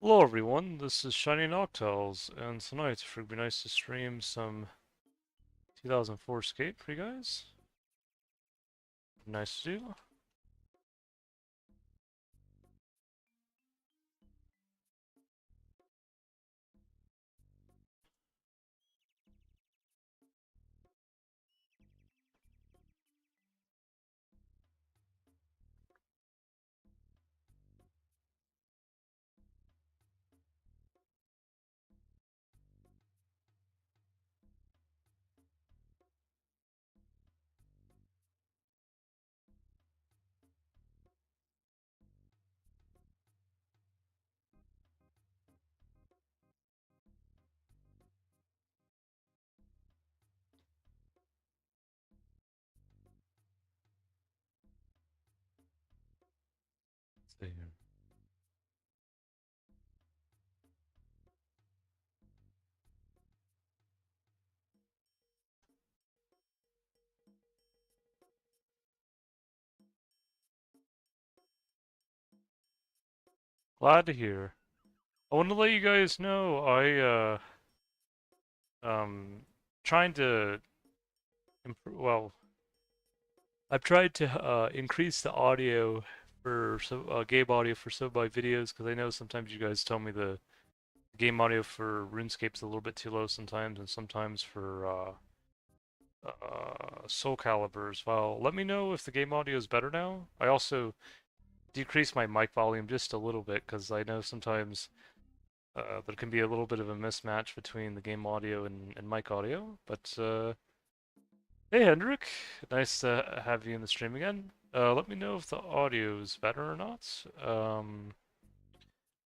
Hello everyone, this is Shiny Noctiles, and tonight it's going to be nice to stream some 2004Scape for you guys. Nice to do. Let's see here. Glad to hear. I want to let you guys know trying to improve, well, I've tried to increase the audio for game audio for some of my videos because I know sometimes you guys tell me the game audio for RuneScape's a little bit too low sometimes, and sometimes for Soul Calibur as well. Let me know if the game audio is better now. I also decreased my mic volume just a little bit because I know sometimes there can be a little bit of a mismatch between the game audio and mic audio. But hey, Hendrik, nice to have you in the stream again. Let me know if the audio is better or not.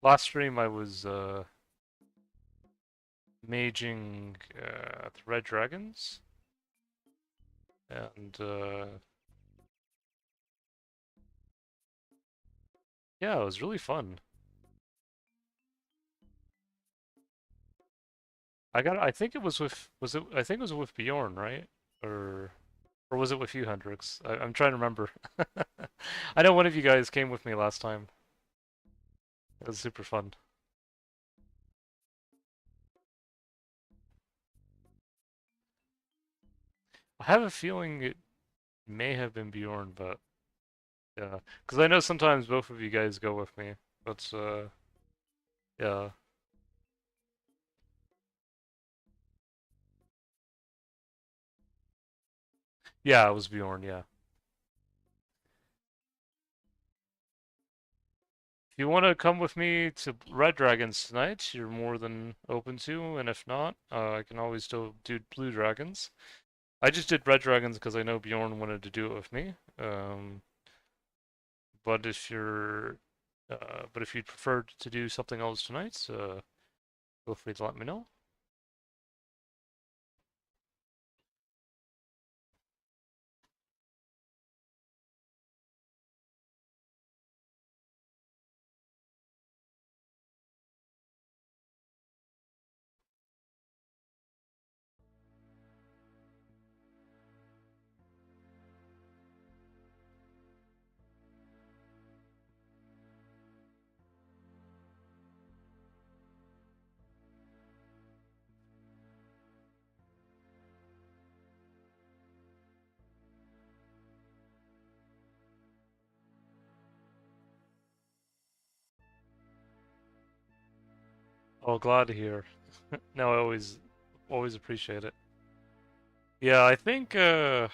Last stream I was maging the Red Dragons, and yeah, it was really fun. I think it was it, I think it was with Bjorn, right? Or, or was it with you, Hendrix? I'm trying to remember. I know one of you guys came with me last time. It was super fun. I have a feeling it may have been Bjorn, but yeah. Because I know sometimes both of you guys go with me. But yeah. Yeah, it was Bjorn, yeah. If you want to come with me to Red Dragons tonight, you're more than open to, and if not, I can always still do Blue Dragons. I just did Red Dragons because I know Bjorn wanted to do it with me. But if you're, but if you'd prefer to do something else tonight, feel free to let me know. Oh, glad to hear. No, I always appreciate it. Yeah, I think I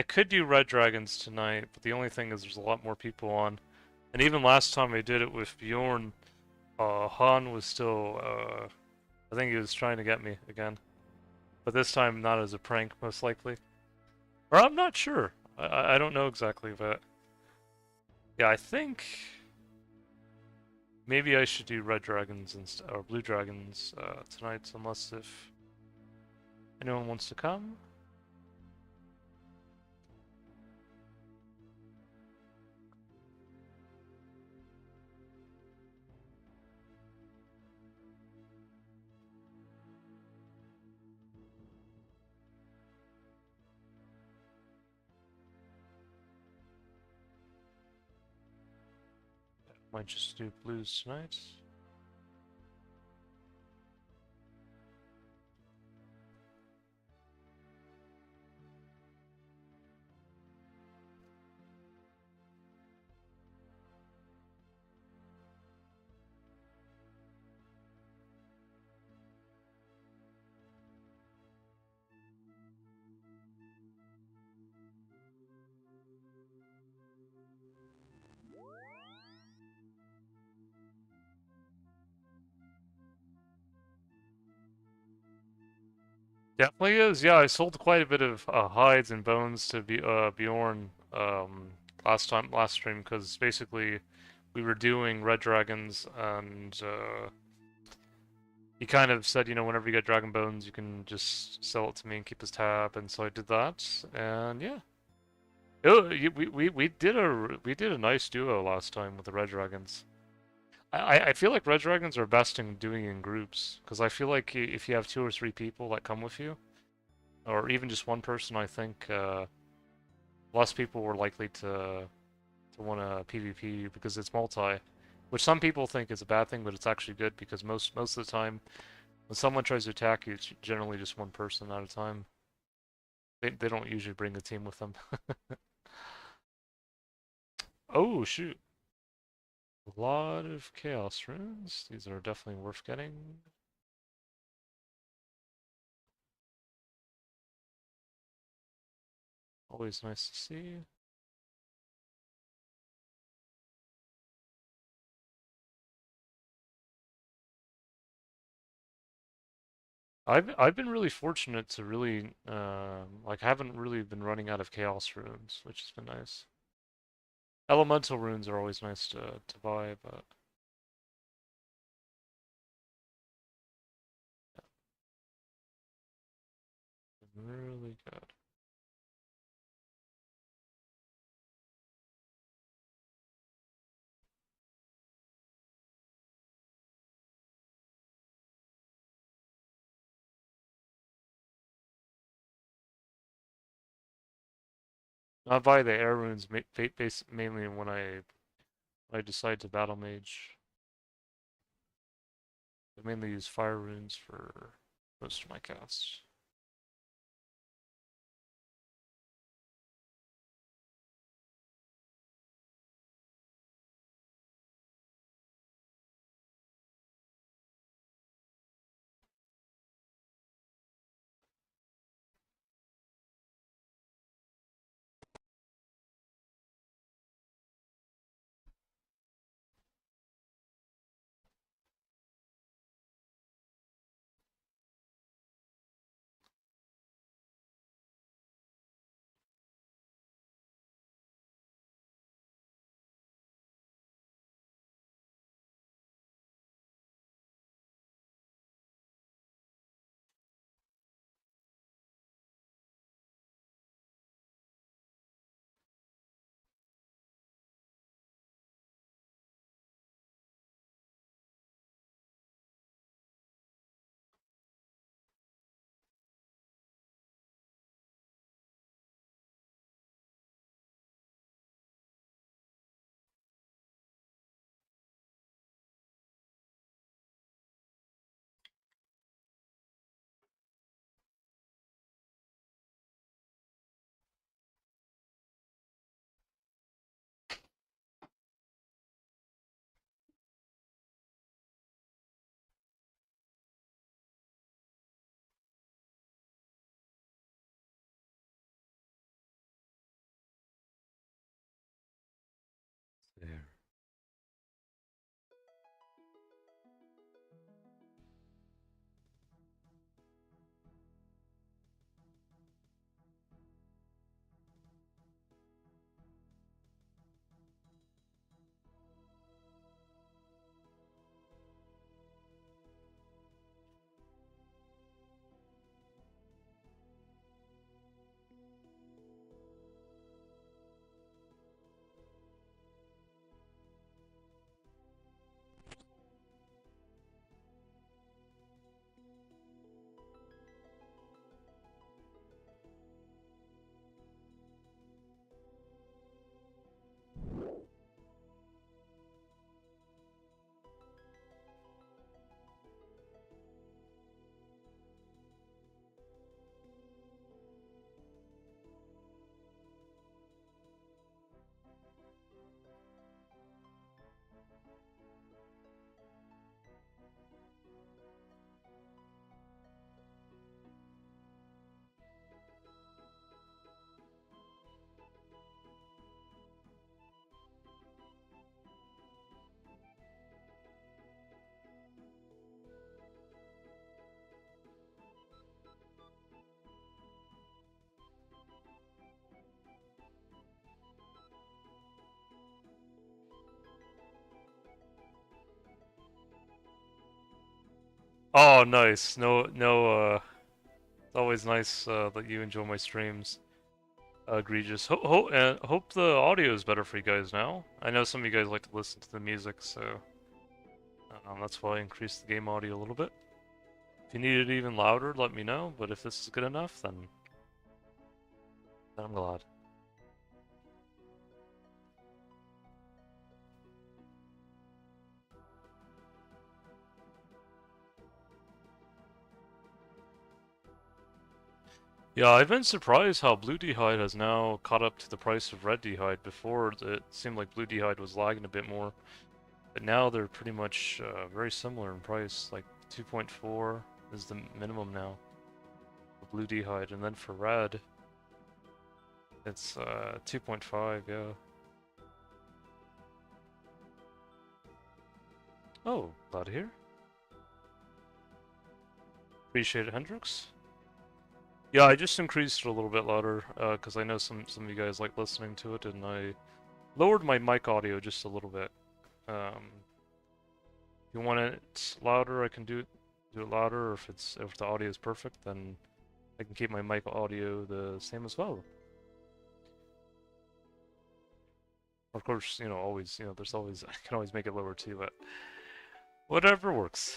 could do Red Dragons tonight, but the only thing is there's a lot more people on. And even last time I did it with Bjorn, Han was still, I think he was trying to get me again. But this time not as a prank, most likely. Or I'm not sure. I don't know exactly, but yeah, I think maybe I should do Red Dragons or Blue Dragons tonight, unless if anyone wants to come. Might just do blues tonight. Definitely is. Yeah, I sold quite a bit of hides and bones to Bjorn last stream because basically we were doing red dragons and he kind of said, you know, whenever you get dragon bones, you can just sell it to me and keep his tab, and so I did that, and yeah. We did a nice duo last time with the red dragons. I feel like red dragons are best in doing in groups because I feel like if you have 2 or 3 people that come with you, or even just one person, I think less people were likely to want to PvP because it's multi, which some people think is a bad thing, but it's actually good because most of the time when someone tries to attack you, it's generally just one person at a time. They don't usually bring a team with them. Oh shoot. A lot of chaos runes. These are definitely worth getting. Always nice to see. I've been really fortunate to really like I haven't really been running out of chaos runes, which has been nice. Elemental runes are always nice to buy, but yeah, really good. I buy the air runes mainly when I decide to battle mage. I mainly use fire runes for most of my casts. There. Oh, nice. It's always nice that you enjoy my streams. Egregious. Hope the audio is better for you guys now. I know some of you guys like to listen to the music, so that's why I increased the game audio a little bit. If you need it even louder, let me know, but if this is good enough, then I'm glad. Yeah, I've been surprised how blue d'hide has now caught up to the price of red d'hide. Before, it seemed like blue d'hide was lagging a bit more, but now they're pretty much very similar in price. Like 2.4 is the minimum now for blue d'hide, and then for red, it's 2.5, yeah. Oh, glad to hear. Appreciate it, Hendrix. Yeah, I just increased it a little bit louder, because I know some of you guys like listening to it, and I lowered my mic audio just a little bit. If you want it louder, I can do it louder, or if the audio is perfect, then I can keep my mic audio the same as well. Of course, always, there's always I can always make it lower too, but whatever works.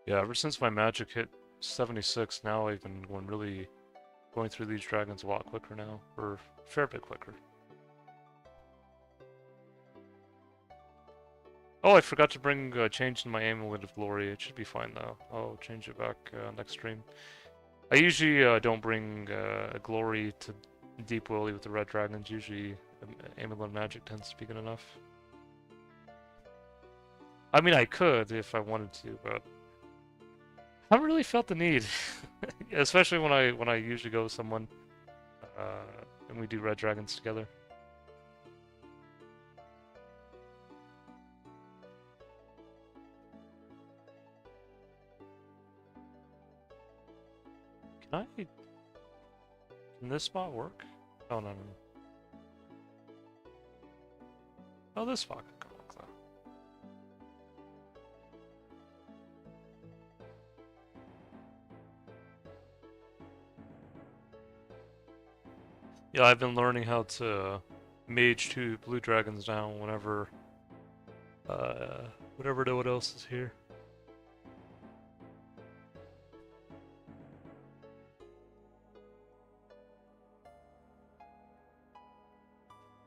Yeah, ever since my magic hit 76, now I've been going through these dragons a lot quicker now, or a fair bit quicker. Oh, I forgot to bring change in my amulet of glory. It should be fine though. I'll change it back next stream. I usually don't bring a glory to Deep Willy with the red dragons. Usually, amulet magic tends to be good enough. I mean, I could if I wanted to, but I haven't really felt the need, especially when I usually go with someone and we do red dragons together. Can this spot work? Oh no. Oh, this spot can work though. Yeah, I've been learning how to mage 2 blue dragons down whenever whenever no one else is here.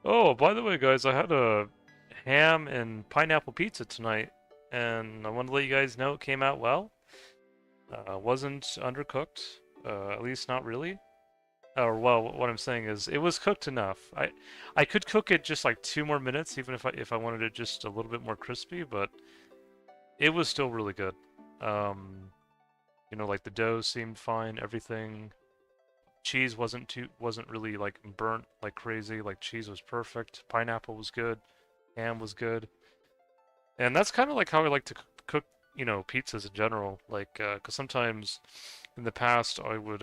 Oh, by the way, guys, I had a ham and pineapple pizza tonight, and I want to let you guys know it came out well. Wasn't undercooked, at least not really. Or well, what I'm saying is it was cooked enough. I could cook it just like 2 more minutes, even if I wanted it just a little bit more crispy, but it was still really good. Like the dough seemed fine, everything. Cheese wasn't really like burnt like crazy. Like cheese was perfect. Pineapple was good. Ham was good. And that's kind of like how I like to cook, pizzas in general. Like, because sometimes in the past I would,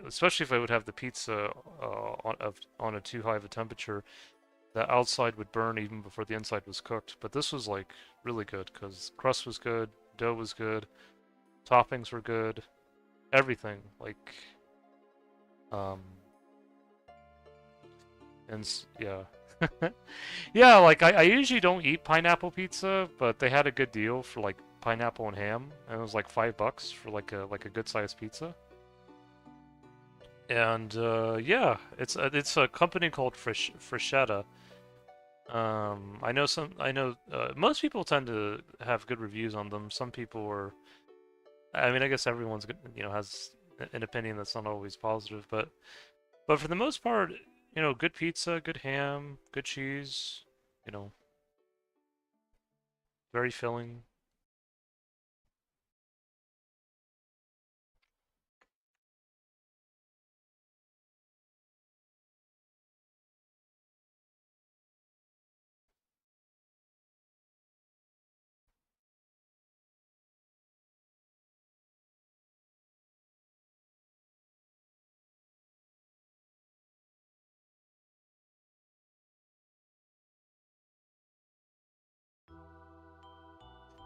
especially if I would have the pizza on a too high of a temperature, the outside would burn even before the inside was cooked. But this was like really good because crust was good, dough was good, toppings were good, everything. Like, um, and yeah. Yeah, like I usually don't eat pineapple pizza, but they had a good deal for like pineapple and ham, and it was like $5 for like a good sized pizza. And yeah, it's a company called Freshetta. I know most people tend to have good reviews on them. Some people are, I mean, I guess everyone's has an opinion that's not always positive, but for the most part, good pizza, good ham, good cheese, you know, very filling.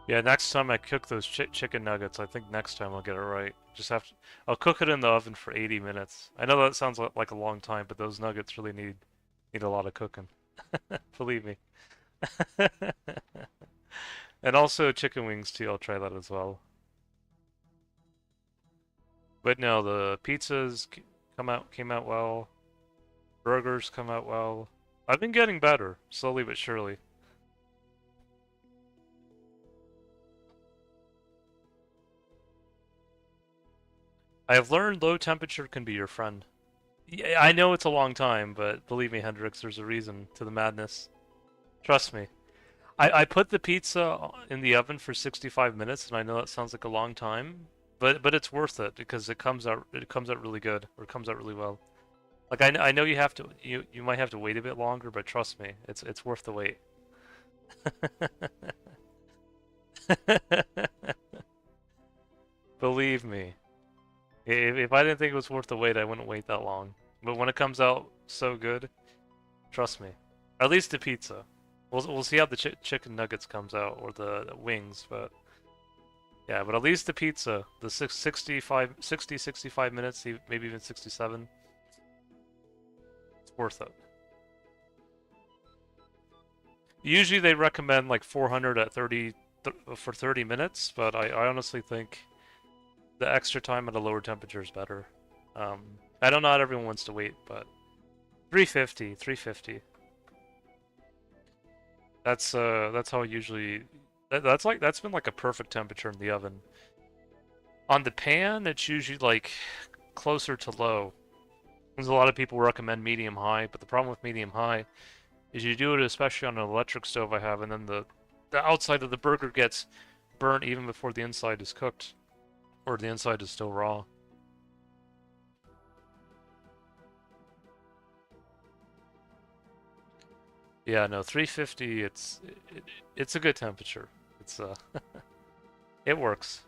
Yeah, next time I cook those chicken nuggets, I think next time I'll get it right. Just have to, I'll cook it in the oven for 80 minutes. I know that sounds like a long time, but those nuggets really need a lot of cooking. Believe me. And also chicken wings too, I'll try that as well. But no, the pizzas came out well. Burgers come out well. I've been getting better, slowly but surely. I have learned low temperature can be your friend. Yeah, I know it's a long time, but believe me, Hendrix, there's a reason to the madness. Trust me. I put the pizza in the oven for 65 minutes, and I know that sounds like a long time, but it's worth it because it comes out really good, or it comes out really well. Like I know you have to you might have to wait a bit longer, but trust me, it's worth the wait. Believe me. If I didn't think it was worth the wait, I wouldn't wait that long. But when it comes out so good, trust me. At least the pizza. We'll see how the chicken nuggets comes out or the wings, but yeah, but at least the pizza, the 65 minutes, maybe even 67, it's worth it. Usually they recommend like 400 at 30 for 30 minutes, but I honestly think the extra time at a lower temperature is better. I don't know how everyone wants to wait, but 350, 350. That's how I usually that's been like a perfect temperature in the oven. On the pan, it's usually like closer to low. There's a lot of people recommend medium high, but the problem with medium high is you do it especially on an electric stove I have, and then the outside of the burger gets burnt even before the inside is cooked, or the inside is still raw. Yeah, no, 350. It's a good temperature. It's it works.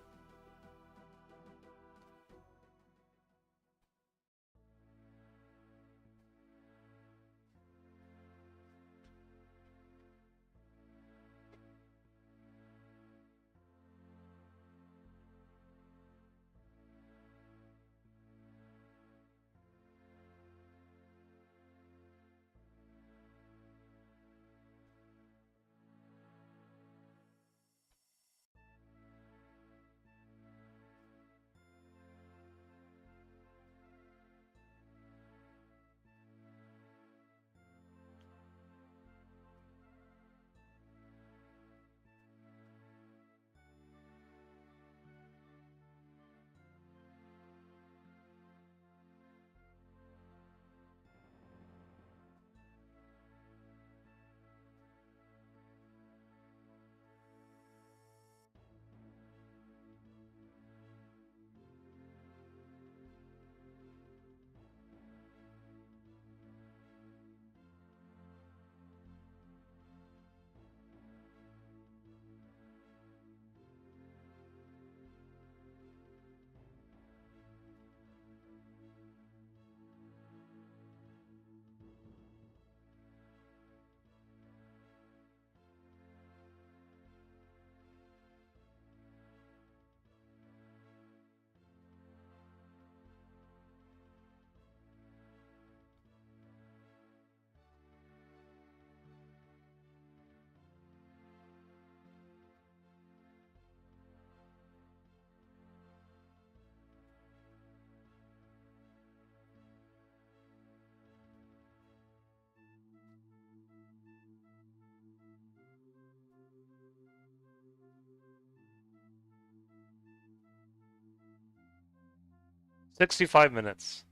65 minutes.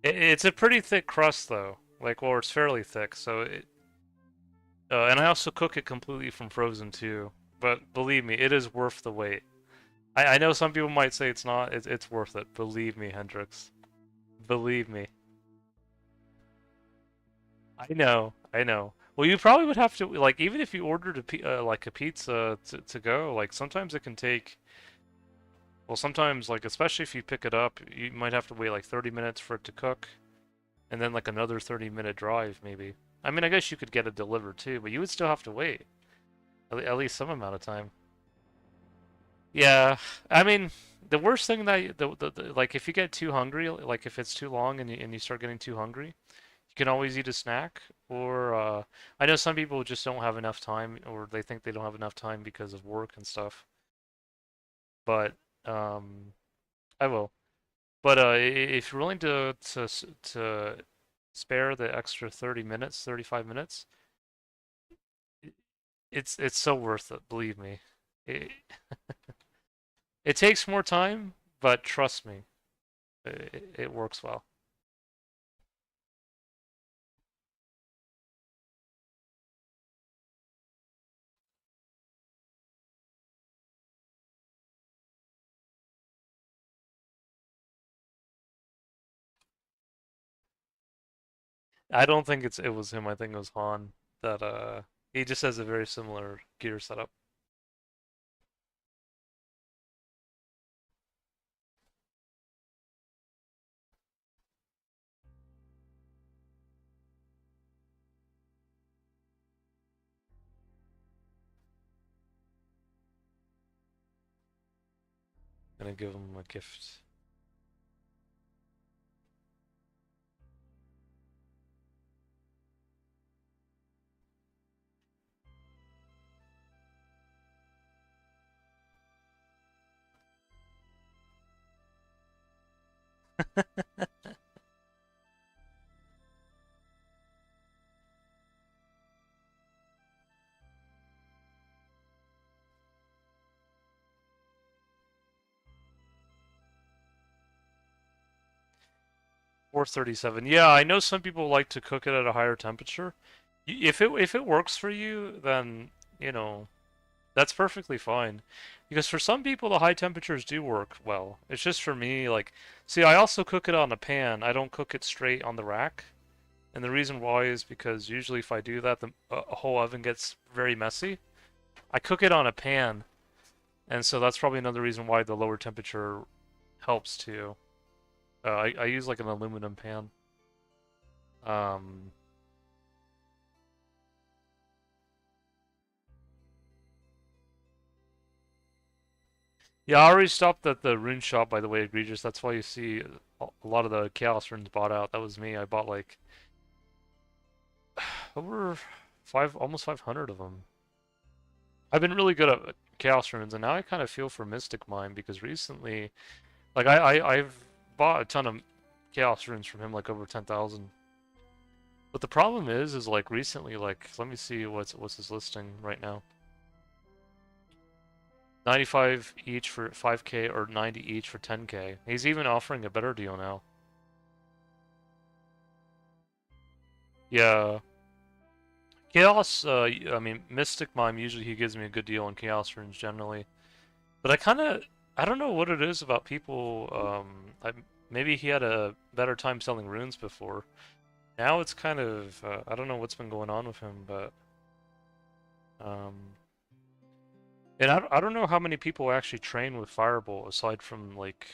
It's a pretty thick crust though, like, well, it's fairly thick. So and I also cook it completely from frozen too. But believe me, it is worth the wait. I know some people might say it's not. It's worth it. Believe me, Hendrix. Believe me. I know. I know. Well, you probably would have to like even if you ordered like a pizza to go, like sometimes it can take. Well, sometimes like especially if you pick it up, you might have to wait like 30 minutes for it to cook, and then like another 30-minute drive maybe. I mean, I guess you could get it delivered too, but you would still have to wait. At least some amount of time. Yeah, I mean, the worst thing that like if you get too hungry, like if it's too long and you start getting too hungry, you can always eat a snack. Or I know some people just don't have enough time, or they think they don't have enough time because of work and stuff. But um, I will. But if you're willing to spare the extra 30 minutes, 35 minutes, it's so worth it, believe me. It, it takes more time, but trust me, it works well. I don't think it was him. I think it was Han that he just has a very similar gear setup. Gonna give him a gift. Or 37. Yeah, I know some people like to cook it at a higher temperature. If it works for you, then you know that's perfectly fine. Because for some people, the high temperatures do work well. It's just for me, like, see, I also cook it on a pan. I don't cook it straight on the rack. And the reason why is because usually if I do that, the whole oven gets very messy. I cook it on a pan, and so that's probably another reason why the lower temperature helps too. I use like an aluminum pan. Um, yeah, I already stopped at the rune shop, by the way, egregious. That's why you see a lot of the chaos runes bought out. That was me. I bought like over almost 500 of them. I've been really good at chaos runes, and now I kind of feel for Mystic Mine because recently, like I've bought a ton of chaos runes from him, like over 10,000. But the problem is like recently, like let me see what's his listing right now. 95 each for 5k or 90 each for 10k. He's even offering a better deal now. Yeah. Chaos, I mean, Mystic Mime, usually he gives me a good deal on Chaos runes generally. But I don't know what it is about people, maybe he had a better time selling runes before. Now it's kind of, I don't know what's been going on with him, but, um, and I don't know how many people actually train with Firebolt aside from, like,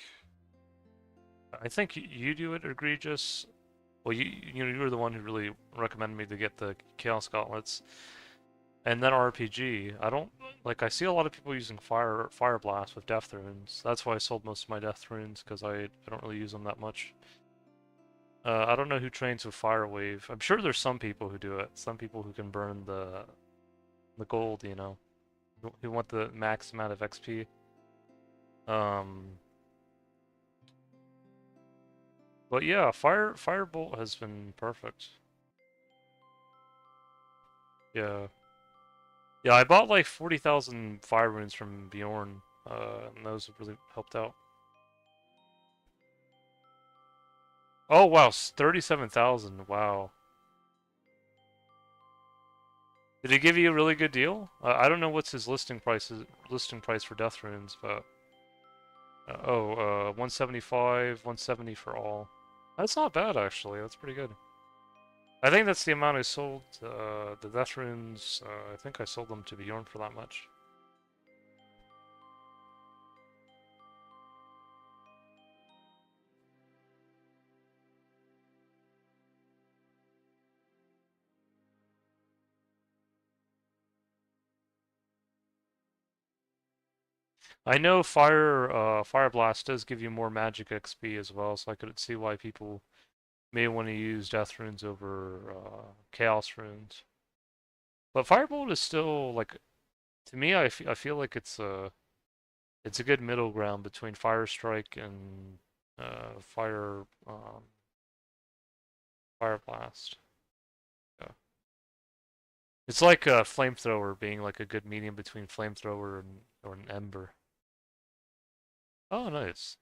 I think you do it, Egregious. Well, you were the one who really recommended me to get the Chaos Gauntlets. And then RPG. I don't like. I see a lot of people using Fire Blast with Death Runes. That's why I sold most of my Death Runes because I don't really use them that much. I don't know who trains with Fire Wave. I'm sure there's some people who do it. Some people who can burn the gold. You know, who want the max amount of XP. Um, but yeah, Firebolt has been perfect. Yeah. Yeah, I bought like 40,000 fire runes from Bjorn, and those have really helped out. Oh wow, 37,000. Wow. Did he give you a really good deal? I don't know what's his listing price for death runes, but 175, 170 for all. That's not bad actually. That's pretty good. I think that's the amount I sold the death runes. I think I sold them to Bjorn for that much. I know Fire Blast does give you more magic XP as well, so I could see why people may want to use Death Runes over Chaos Runes. But Firebolt is still like, to me, I feel like it's a good middle ground between Fire Strike and Fire Blast. Yeah. It's like a Flamethrower being like a good medium between Flamethrower and or an Ember. Oh, nice.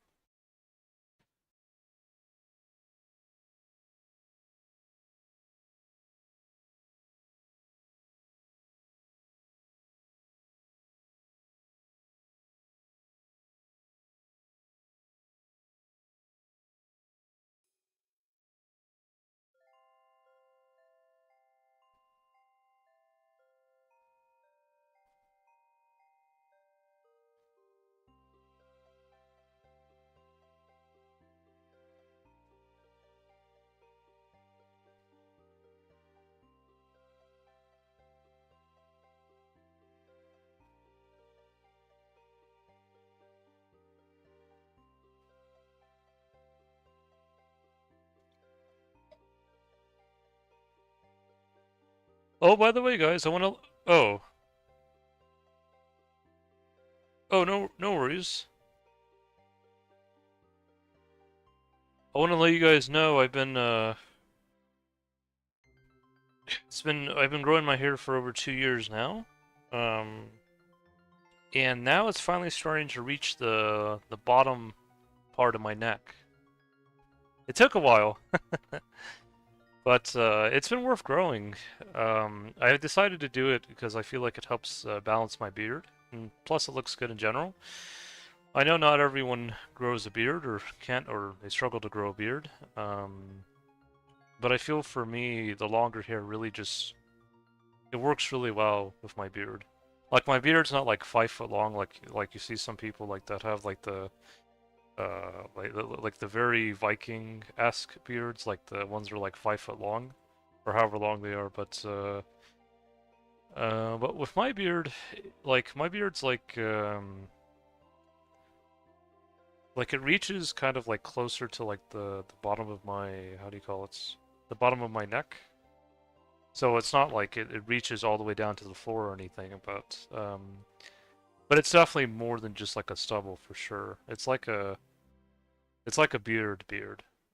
Oh, by the way, guys, I want to. Oh, no worries. I want to let you guys know I've been growing my hair for over 2 years now, um, and now it's finally starting to reach the bottom part of my neck. It took a while, but it's been worth growing. I decided to do it because I feel like it helps balance my beard, and plus it looks good in general. I know not everyone grows a beard or can't, or they struggle to grow a beard. But I feel for me, the longer hair really just it works really well with my beard. Like my beard's not like 5 foot long, like you see some people like that have like the like the very Viking-esque beards, like the ones that are like 5 foot long, or however long they are. But with my beard, like my beard's like it reaches kind of like closer to like the bottom of my, how do you call it? The bottom of my neck. So it's not like it reaches all the way down to the floor or anything, but it's definitely more than just like a stubble for sure. It's like a beard.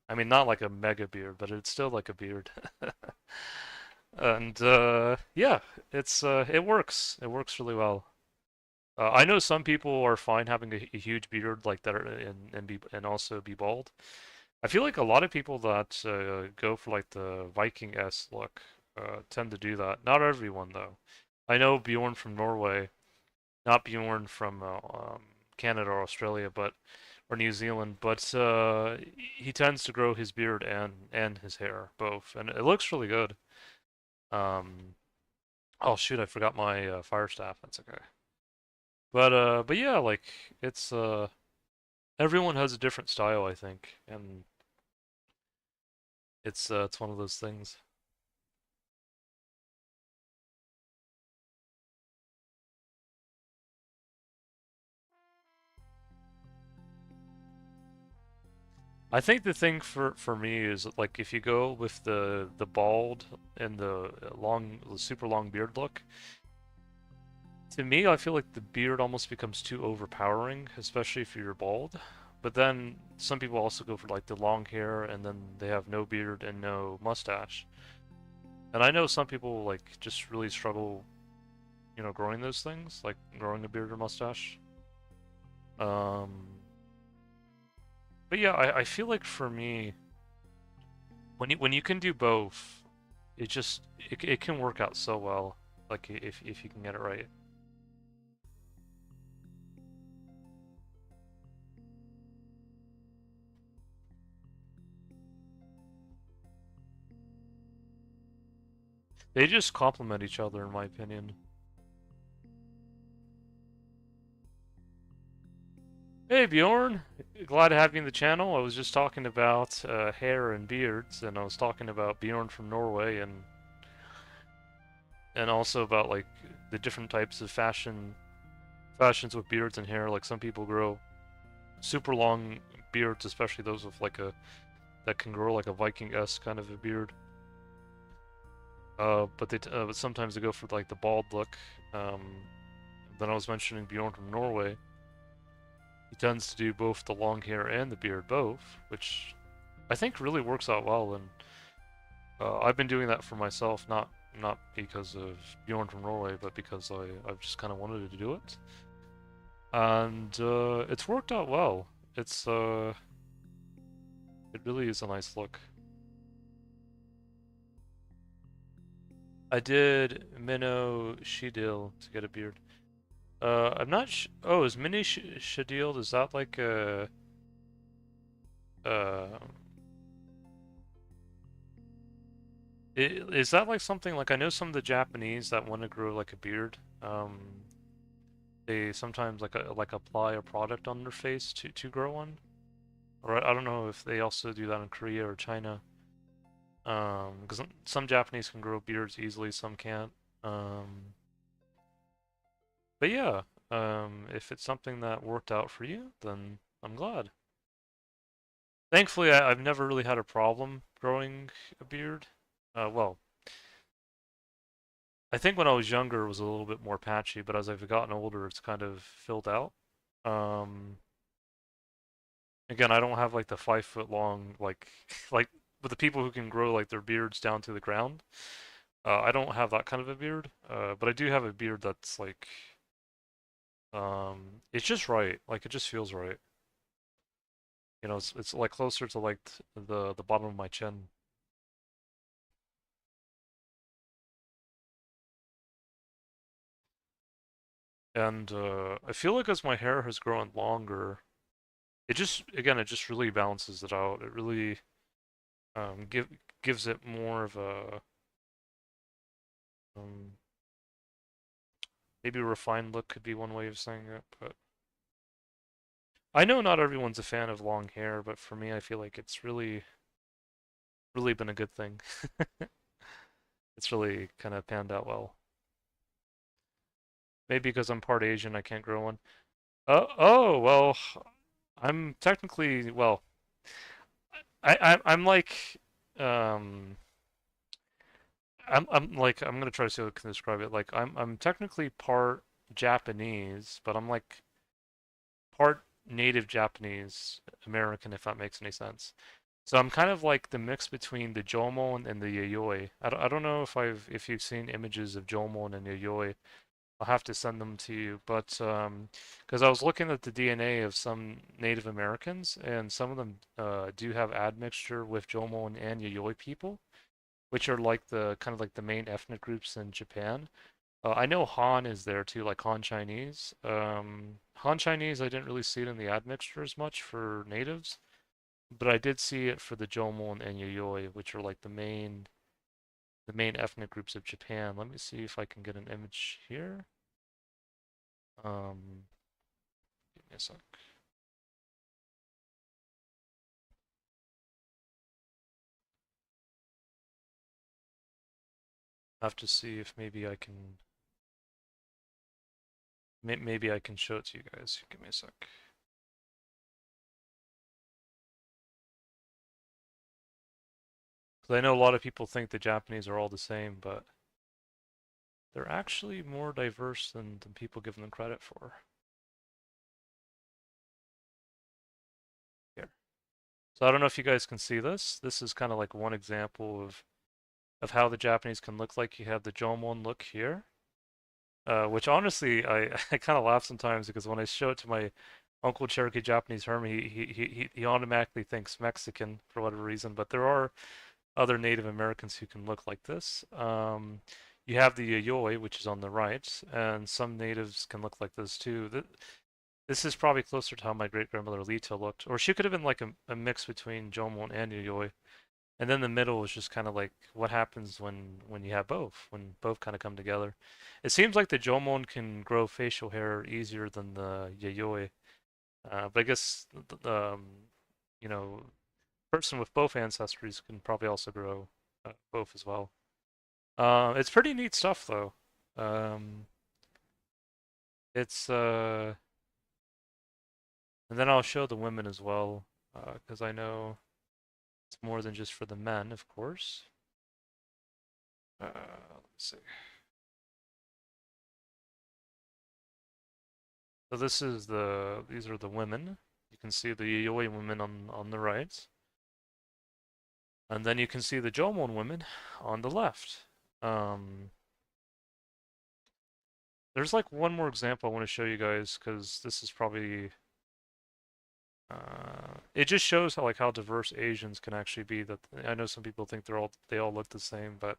I mean, not like a mega beard, but it's still like a beard. And yeah, it works. It works really well. I know some people are fine having a huge beard like that and also be bald. I feel like a lot of people that go for like the Viking-esque look tend to do that. Not everyone though. I know Bjorn from Norway, not Bjorn from Canada or Australia, but or New Zealand, but he tends to grow his beard and his hair both, and it looks really good. Um, oh shoot, I forgot my fire staff. That's okay. But yeah, like it's everyone has a different style, I think, and it's one of those things. I think the thing for me is like if you go with the bald and the super long beard look, to me I feel like the beard almost becomes too overpowering, especially if you're bald. But then some people also go for like the long hair and then they have no beard and no mustache. And I know some people like just really struggle, growing those things, like growing a beard or mustache. Um, but yeah, I feel like for me, when you can do both, it can work out so well. Like if you can get it right. They just complement each other, in my opinion. Hey Bjorn, glad to have you in the channel. I was just talking about hair and beards, and I was talking about Bjorn from Norway, and also about like the different types of fashions with beards and hair. Like some people grow super long beards, especially those with like a that can grow like a Viking-esque kind of a beard. But sometimes they go for like the bald look. Um, then I was mentioning Bjorn from Norway. He tends to do both the long hair and the beard both, which I think really works out well. And I've been doing that for myself, not because of Bjorn from Norway, but because I've just kind of wanted to do it, and it's worked out well. It's it really is a nice look. I did Minnow Shedil to get a beard. I'm not oh, is Mini Shedil, is that like a, uh, is that like something, like I know some of the Japanese that want to grow like a beard, they sometimes like apply a product on their face to grow one. Or I don't know if they also do that in Korea or China. Because some Japanese can grow beards easily, some can't. Um, but yeah, if it's something that worked out for you, then I'm glad. Thankfully, I've never really had a problem growing a beard. Well, I think when I was younger it was a little bit more patchy, but as I've gotten older, it's kind of filled out. Um, Again, I don't have like the 5 foot long like like with the people who can grow like their beards down to the ground. I don't have that kind of a beard, but I do have a beard that's like it's just right. Like it just feels right. You know, it's like closer to like the bottom of my chin. And I feel like as my hair has grown longer, it just again it just really balances it out. It really gives it more of a um, maybe a refined look could be one way of saying it, but I know not everyone's a fan of long hair, but for me, I feel like it's really been a good thing. It's really kind of panned out well. Maybe because I'm part Asian, I can't grow one. Oh, well, I'm technically, well, I'm like, um, I'm like, I'm gonna try to see how I can describe it. Like, I'm technically part Japanese, but I'm like part native Japanese American, if that makes any sense. So I'm kind of like the mix between the Jomon and the Yayoi. I don't know if you've seen images of Jomon and Yayoi. I'll have to send them to you. But because I was looking at the DNA of some Native Americans, and some of them do have admixture with Jomon and Yayoi people, which are like the kind of like the main ethnic groups in Japan. I know Han is there too, like Han Chinese. Han Chinese, I didn't really see it in the admixture as much for natives, but I did see it for the Jomon and Yayoi, which are like the main ethnic groups of Japan. Let me see if I can get an image here. Um, Give me a sec. I have to see if maybe I can show it to you guys. Give me a sec. 'Cause I know a lot of people think the Japanese are all the same, but they're actually more diverse than people give them credit for. Here. So I don't know if you guys can see this. This is kind of like one example of how the Japanese can look like. You have the Jomon look here, which honestly I kind of laugh sometimes because when I show it to my Uncle Cherokee Japanese Hermit, he automatically thinks Mexican for whatever reason. But there are other Native Americans who can look like this. You have the Yayoi, which is on the right, and some natives can look like this too. This is probably closer to how my great grandmother Lita looked, or she could have been like a mix between Jomon and Yayoi. And then the middle is just kind of like what happens when you have both, when both kind of come together. It seems like the Jomon can grow facial hair easier than the Yayoi, but I guess you know, person with both ancestries can probably also grow both as well. It's pretty neat stuff though. Um, It's and then I'll show the women as well, because I know it's more than just for the men, of course. Let's see. So these are the women. You can see the Yayoi women on the right, and then you can see the Jomon women on the left. Um, there's like one more example I want to show you guys because this is probably it just shows how like how diverse Asians can actually be. That I know some people think they all look the same, but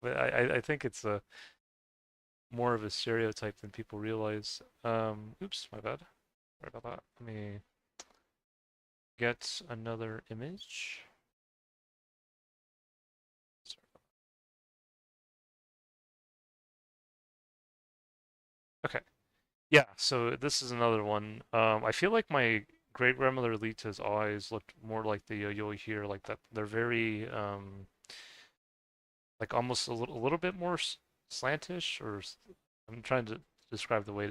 I think it's a more of a stereotype than people realize. Oops, my bad. Sorry about that. Let me get another image. Okay. Yeah, so this is another one. I feel like my great grandmother Lita's eyes looked more like the yo-yo here, like that. They're very like almost a little bit more slantish, or I'm trying to describe the way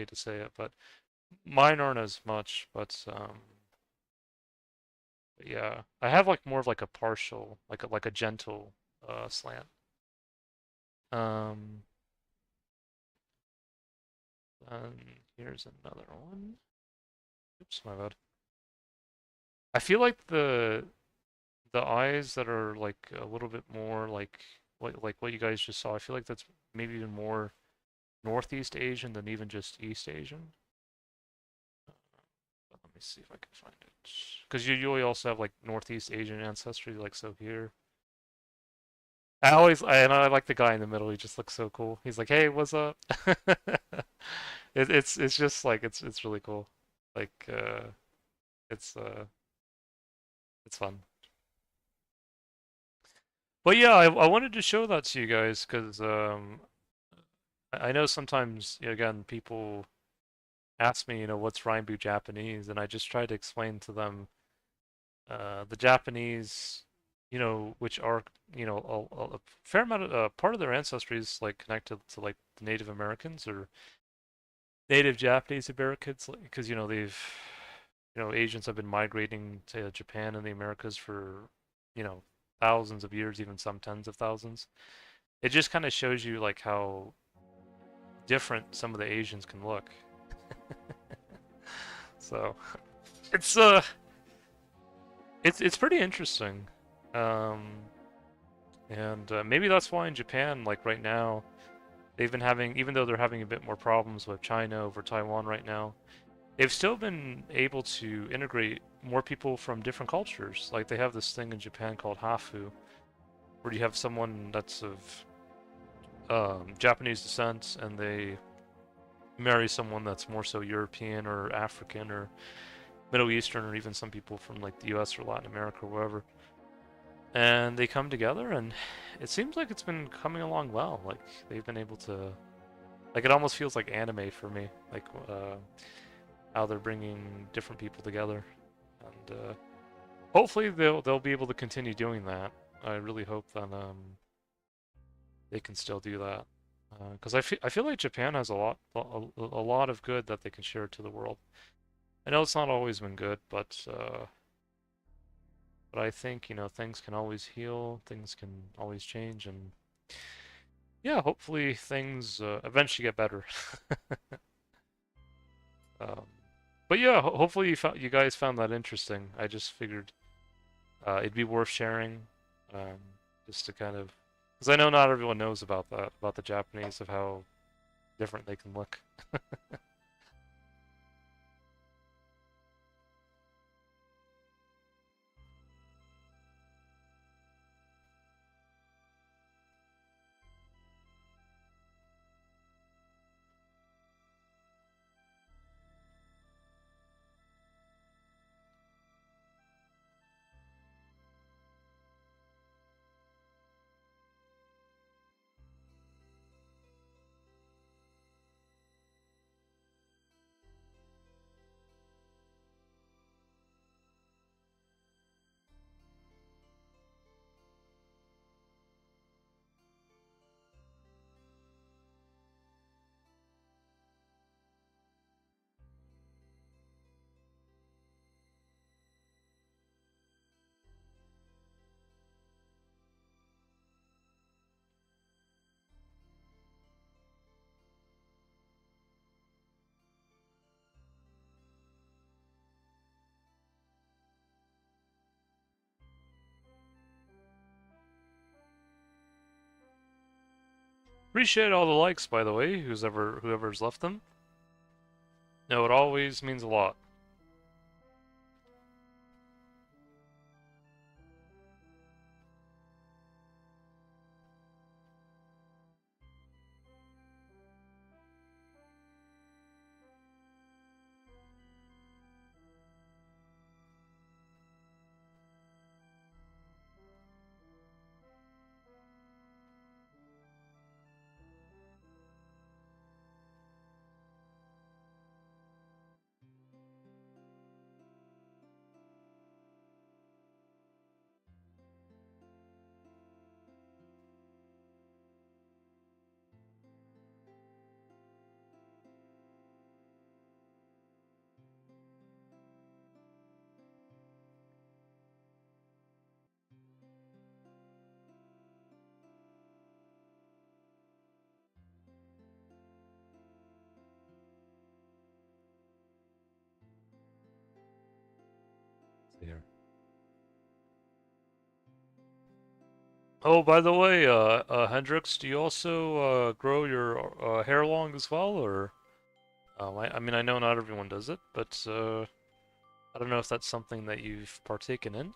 to say it, but mine aren't as much. But yeah, I have like more of like a partial, like a gentle slant. Um, and here's another one. Oops, my bad. I feel like the eyes that are like a little bit more like what you guys just saw. I feel like that's maybe even more Northeast Asian than even just East Asian. Let me see if I can find it. Because you usually also have like Northeast Asian ancestry, like so here. And I like the guy in the middle. He just looks so cool. He's like, "Hey, what's up?" It's just like it's really cool. Like it's uh it's fun. But yeah, I wanted to show that to you guys because I know sometimes again people ask me, what's Rainbow Japanese, and I just try to explain to them the Japanese, which are a fair amount of part of their ancestry is like connected to like the Native Americans or Native Japanese Americans, because Asians have been migrating to Japan and the Americas for you know thousands of years, even some tens of thousands. It just kind of shows you like how different some of the Asians can look. So it's uh it's pretty interesting. Um, and maybe that's why in Japan, like right now, they've been having, even though they're having a bit more problems with China over Taiwan right now, they've still been able to integrate more people from different cultures. Like they have this thing in Japan called hafu, where you have someone that's of Japanese descent and they marry someone that's more so European or African or Middle Eastern or even some people from like the US or Latin America or wherever. And they come together and it seems like it's been coming along well. Like they've been able to like it almost feels like anime for me. Like how they're bringing different people together. And hopefully they'll be able to continue doing that. I really hope that they can still do that. Because I feel like Japan has a lot of good that they can share to the world. I know it's not always been good, but I think, things can always heal, things can always change, and yeah, hopefully things eventually get better. Um, but yeah, hopefully you guys found that interesting. I just figured it'd be worth sharing, um, just to kind of, because I know not everyone knows about that, about the Japanese, of how different they can look. Appreciate all the likes, by the way, whoever's left them. No, it always means a lot. Here. Oh, by the way, Hendrix, do you also grow your hair long as well, or? I mean, I know not everyone does it, but I don't know if that's something that you've partaken in.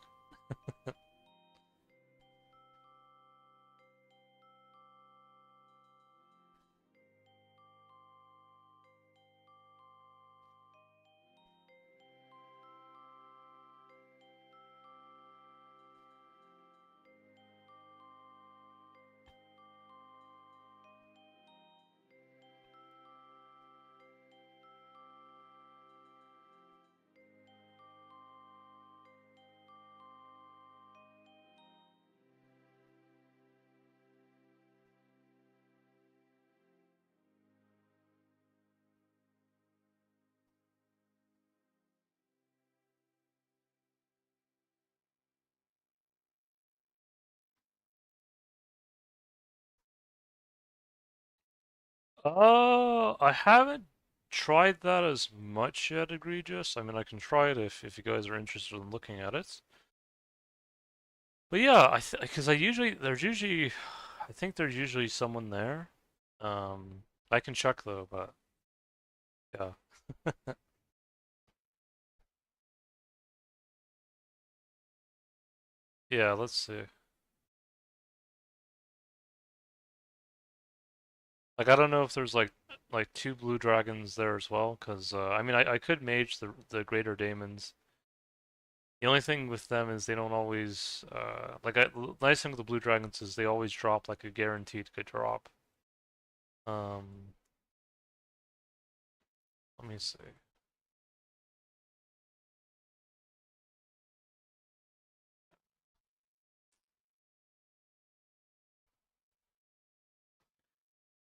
I haven't tried that as much yet, Egregious. I mean, I can try it if you guys are interested in looking at it. But yeah, because I think there's usually someone there. I can check though, but yeah. Yeah, let's see. Like, I don't know if there's like two blue dragons there as well, because I mean, I could mage the greater daemons. The only thing with them is they don't always the nice thing with the blue dragons is they always drop like a guaranteed good drop. Um, Let me see. I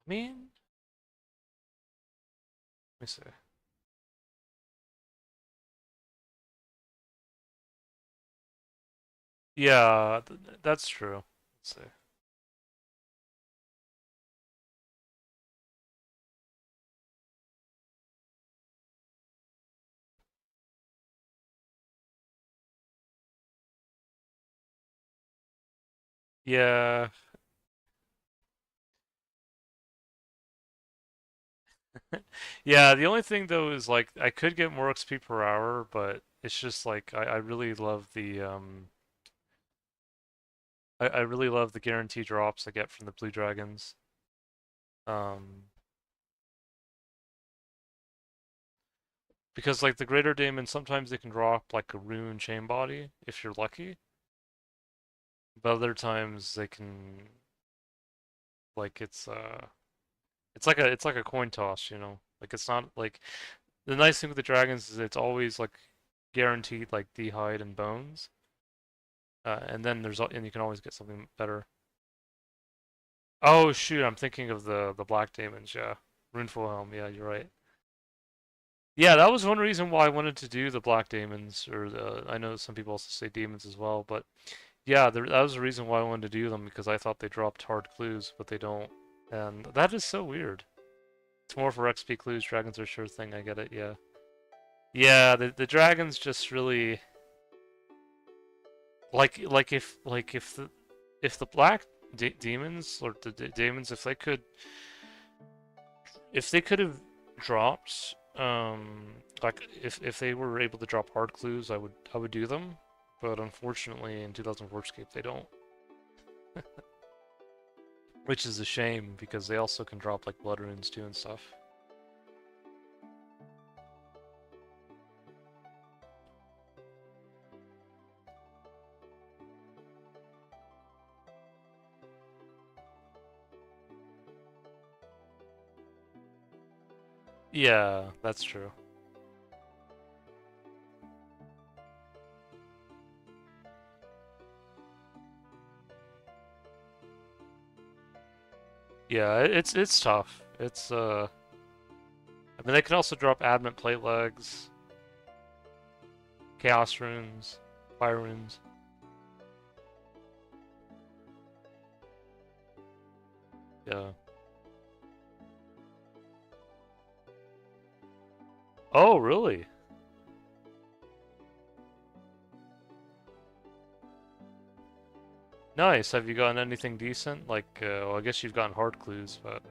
mean, let me see. Yeah, that's true. Let's see. Yeah. Yeah, the only thing though is like I could get more XP per hour, but it's just like I really love the I really love the guarantee drops I get from the blue dragons. Um because like the greater daemons sometimes they can drop like a rune chain body if you're lucky, but other times they can like it's like a coin toss, you know? Like it's not like the nice thing with the dragons is it's always like guaranteed like d'hide and bones. And then and you can always get something better. Oh shoot, I'm thinking of the black demons, yeah. Runeful Helm, yeah, you're right. Yeah, that was one reason why I wanted to do the black demons, or I know some people also say demons as well, but yeah, that was the reason why I wanted to do them because I thought they dropped hard clues, but they don't. And that is so weird. It's more for XP clues, dragons are sure thing, I get it, yeah. Yeah, the dragons just really like if the black demons or the demons, if they could have dropped, like if they were able to drop hard clues, I would do them, but unfortunately in 2004Scape they don't, which is a shame because they also can drop like blood runes too and stuff. Yeah, that's true. Yeah, it's tough. I mean they can also drop adamant plate legs, chaos runes, fire runes. Yeah. Oh, really? Nice. Have you gotten anything decent? Like, well, I guess you've gotten hard clues, but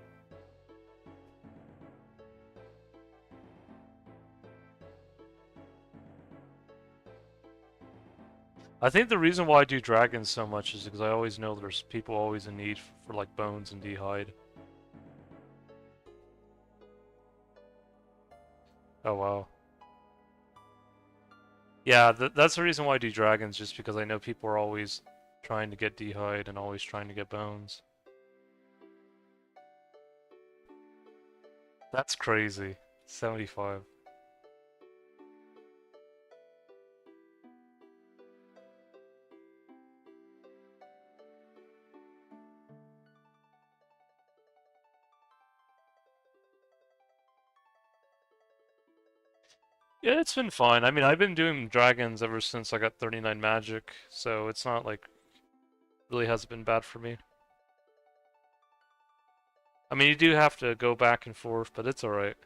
I think the reason why I do dragons so much is because I always know there's people always in need for like bones and d'hide. Oh wow. Yeah, that's the reason why I do dragons, just because I know people are always trying to get d'hide and always trying to get bones. That's crazy. 75. Yeah, it's been fine. I mean, I've been doing dragons ever since I got 39 magic, so it's not like really hasn't been bad for me. I mean, you do have to go back and forth, but it's alright.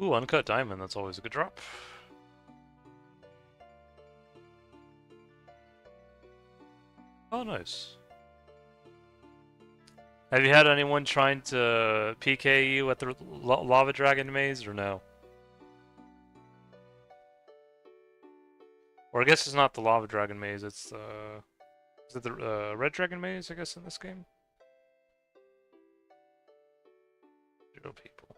Ooh, uncut diamond, that's always a good drop. Oh, nice. Have you had anyone trying to PK you at the lava dragon maze, or no? Or I guess it's not the lava dragon maze, it's is it the red dragon maze, I guess, in this game? 0 people.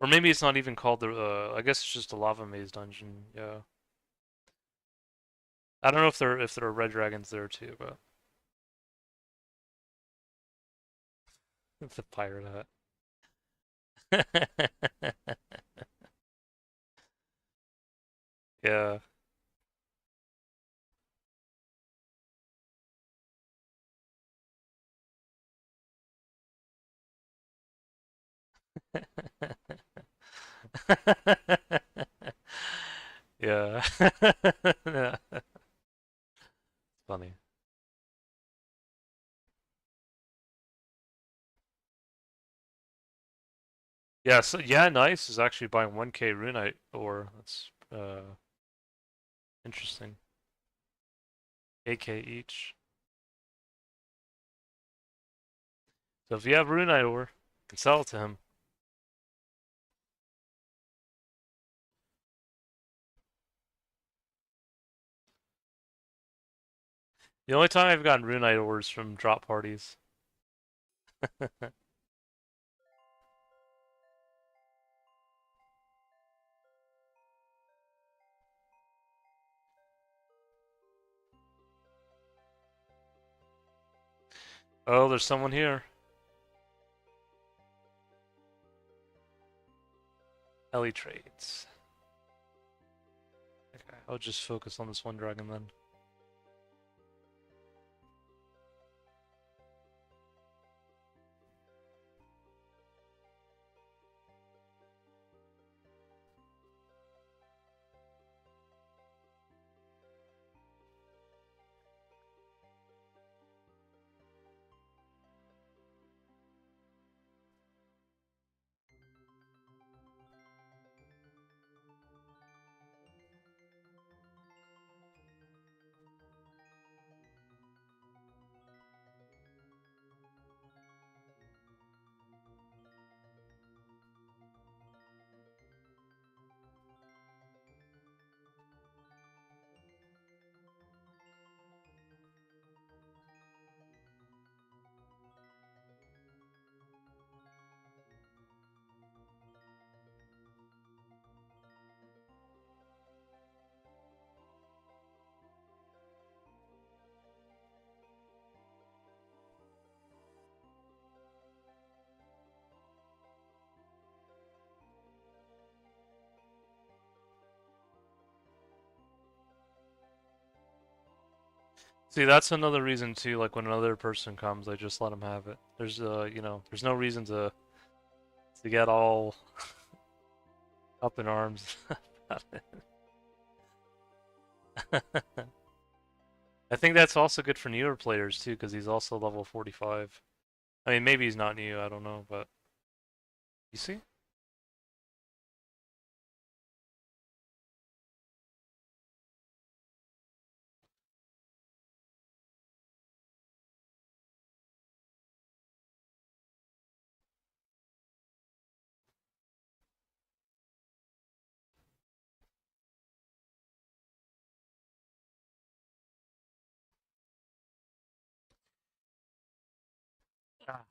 Or maybe it's not even called the, I guess it's just a lava maze dungeon, yeah. I don't know if there are red dragons there too, but... It's a pirate hat. Yeah. Yeah. Yeah. Funny. Yeah, so yeah, nice is actually buying 1k runite ore. That's interesting. 8k each. So if you have runite ore, you can sell it to him. The only time I've gotten runite ore is from drop parties. Oh, there's someone here. Ellie trades. Okay, I'll just focus on this one dragon then. See, that's another reason too. Like when another person comes, I just let them have it. There's there's no reason to get all up in arms about it. I think that's also good for newer players too, because he's also level 45. I mean, maybe he's not new, I don't know, but you see? Ah.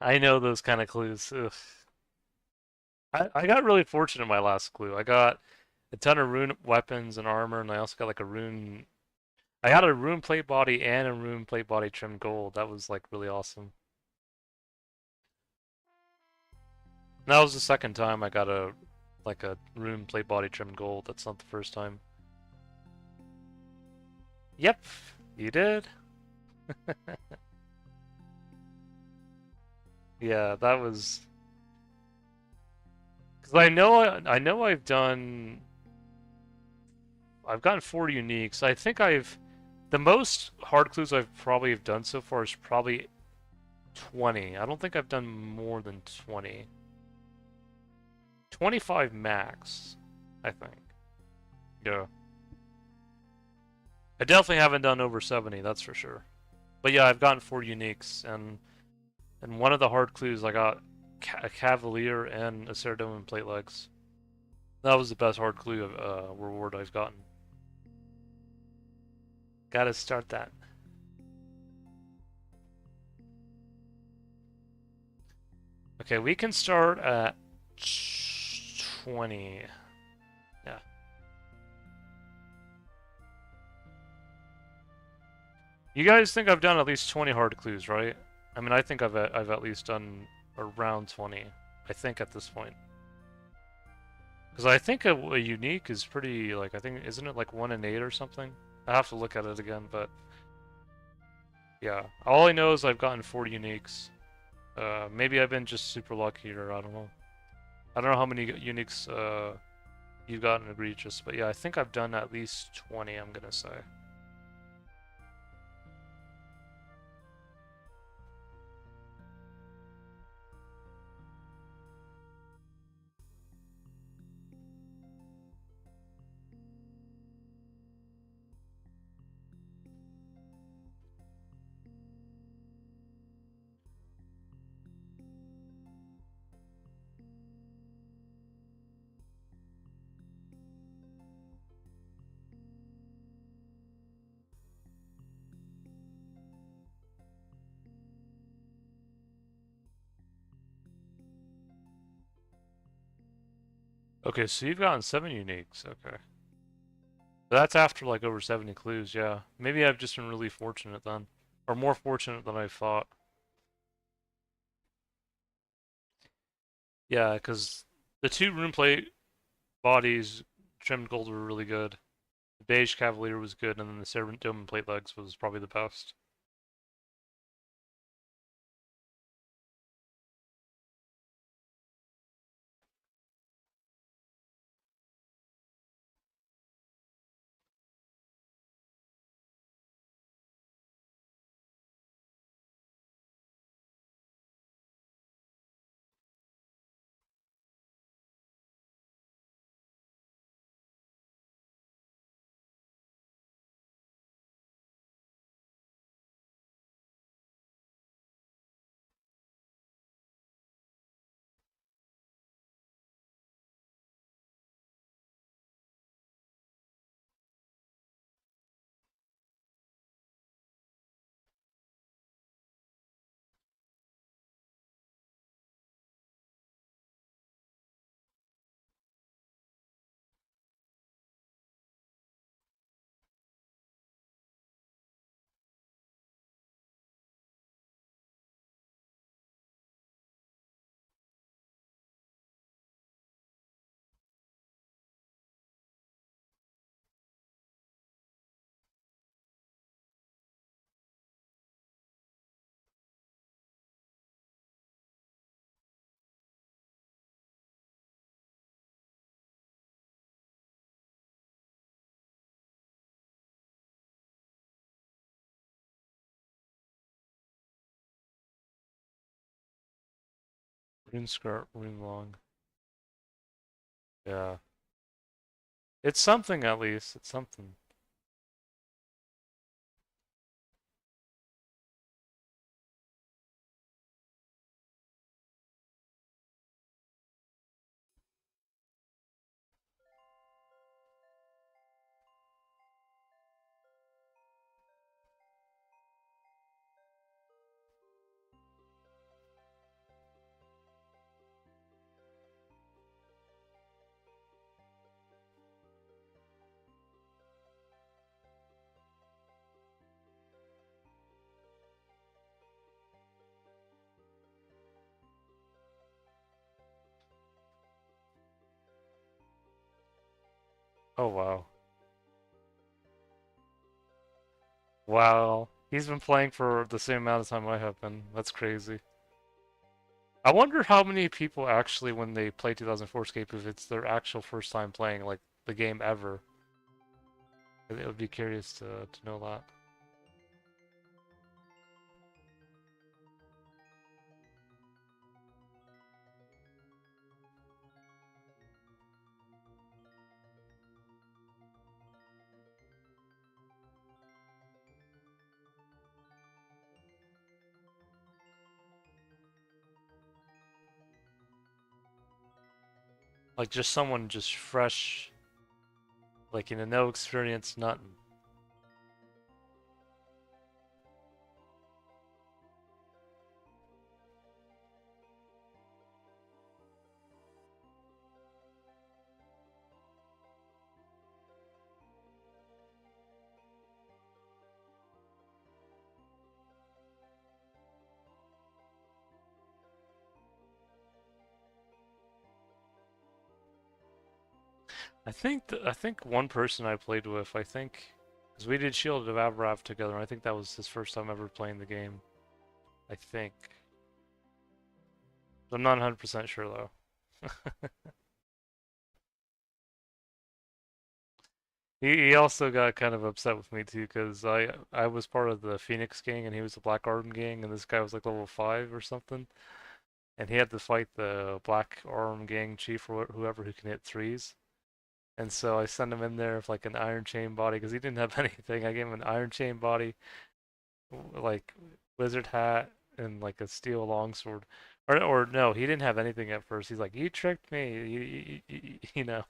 I know those kind of clues. Ugh. I got really fortunate in my last clue. I got a ton of rune weapons and armor, and I also got like a rune. I had a rune plate body and a rune plate body trimmed gold. That was like really awesome. And that was the second time I got a rune plate body trimmed gold. That's not the first time. Yep, you did. Yeah, that was because I know I've gotten 4 uniques. I think the most hard clues I've probably have done so far is probably 20. I don't think I've done more than 20. 25 max, I think. Yeah. I definitely haven't done over 70, that's for sure. But yeah, I've gotten 4 uniques, and one of the hard clues I got a Cavalier and a Ceridonian plate legs. That was the best hard clue reward I've gotten. Gotta start that. Okay, we can start at 20. Yeah. You guys think I've done at least 20 hard clues, right? I mean, I think I've at least done around 20. I think at this point. Because I think a unique is pretty, like, I think, isn't it like 1 in 8 or something? I have to look at it again, but yeah. All I know is I've gotten 40 uniques. Maybe I've been just super lucky, or I don't know. I don't know how many uniques you've gotten egregious, but yeah, I think I've done at least 20, I'm gonna say. Okay, so you've gotten 7 uniques, okay. That's after like over 70 clues, yeah. Maybe I've just been really fortunate then. Or more fortunate than I thought. Yeah, because the 2 rune plate bodies trimmed gold were really good. The beige cavalier was good, and then the servant dome and plate legs was probably the best. RuneScape, Runelong. Yeah. It's something at least. It's something. Oh wow. Wow. He's been playing for the same amount of time I have been. That's crazy. I wonder how many people actually, when they play 2004Scape, if it's their actual first time playing, like, the game ever. It would be curious to know that. Like, just someone just fresh, like, no experience, nothing. I think one person I played with, I think, because we did Shield of Avrav together, and I think that was his first time ever playing the game. I think. I'm not 100% sure though. He also got kind of upset with me too, because I was part of the Phoenix gang and he was the Black Arm gang, and this guy was like level 5 or something, and he had to fight the Black Arm gang chief or whoever who can hit threes. And so I sent him in there with like an iron chain body because he didn't have anything. I gave him an iron chain body, like wizard hat, and like a steel longsword. Or no, he didn't have anything at first. He's like, "You tricked me," you know.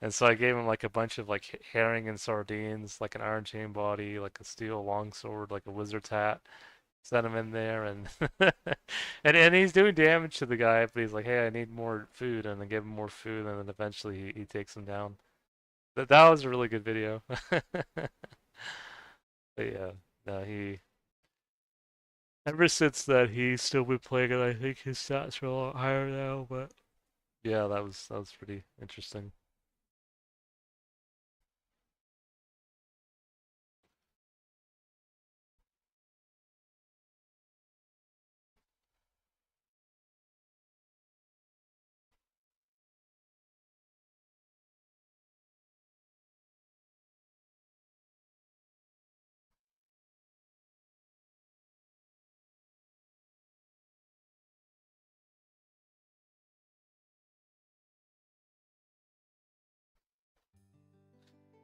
And so I gave him like a bunch of like herring and sardines, like an iron chain body, like a steel longsword, like a wizard's hat. Sent him in there, and and he's doing damage to the guy, but he's like, "Hey, I need more food," and then give him more food, and then eventually he takes him down. That was a really good video. But yeah, no, he ever since that he's still been playing it. I think his stats are a lot higher now, but yeah, that was pretty interesting.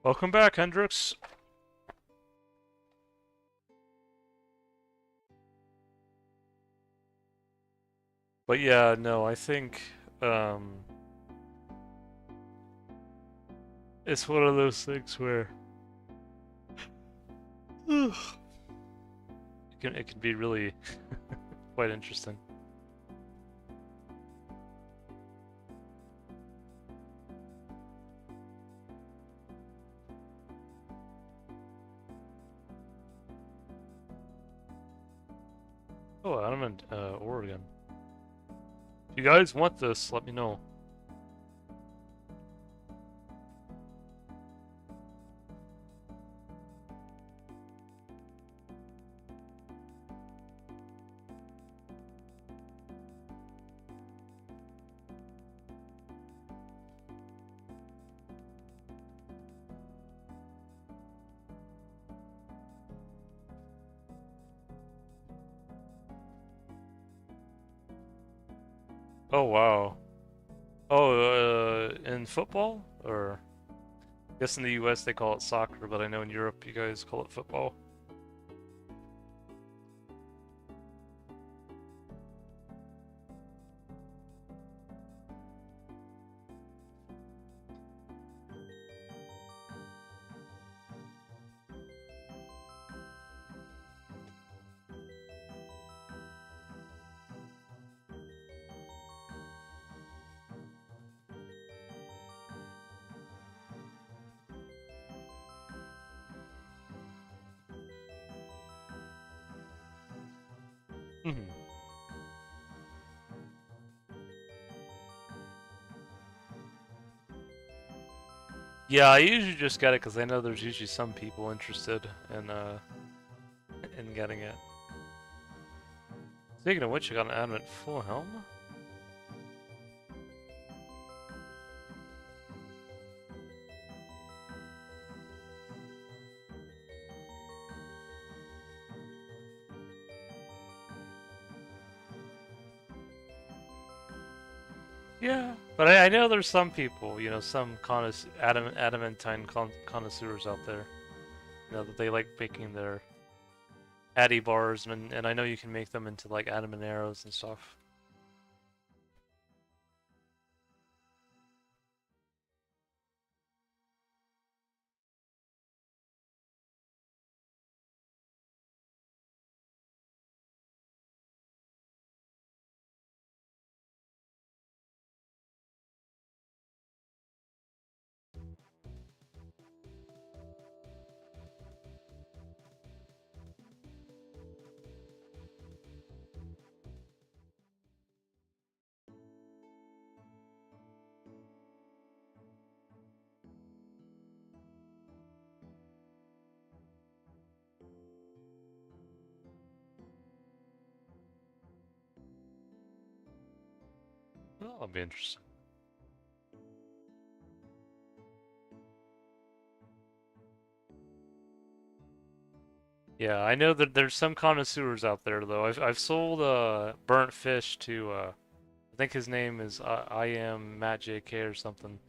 Welcome back, Hendrix. But yeah, no, I think um, it's one of those things where it can be really quite interesting. Oh, I'm in Oregon. If you guys want this, let me know. Oh wow. Oh, in football? Or I guess in the US they call it soccer, but I know in Europe you guys call it football. Mhm. Yeah, I usually just get it because I know there's usually some people interested in getting it. Speaking of which, I got an adamant full helm. Yeah, but I know there's some people, some adamantine connoisseurs out there, that they like making their addy bars, and I know you can make them into like adamant arrows and stuff. Well, that'll be interesting. Yeah, I know that there's some connoisseurs out there though. I've sold burnt fish to I think his name is I am Matt JK or something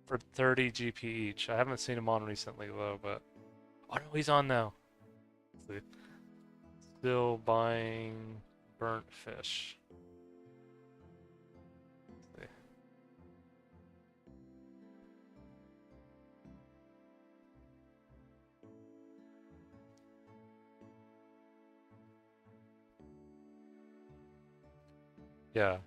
for 30 GP each. I haven't seen him on recently though, but oh no, he's on now. Let's see. Still buying burnt fish. Let's see. Yeah.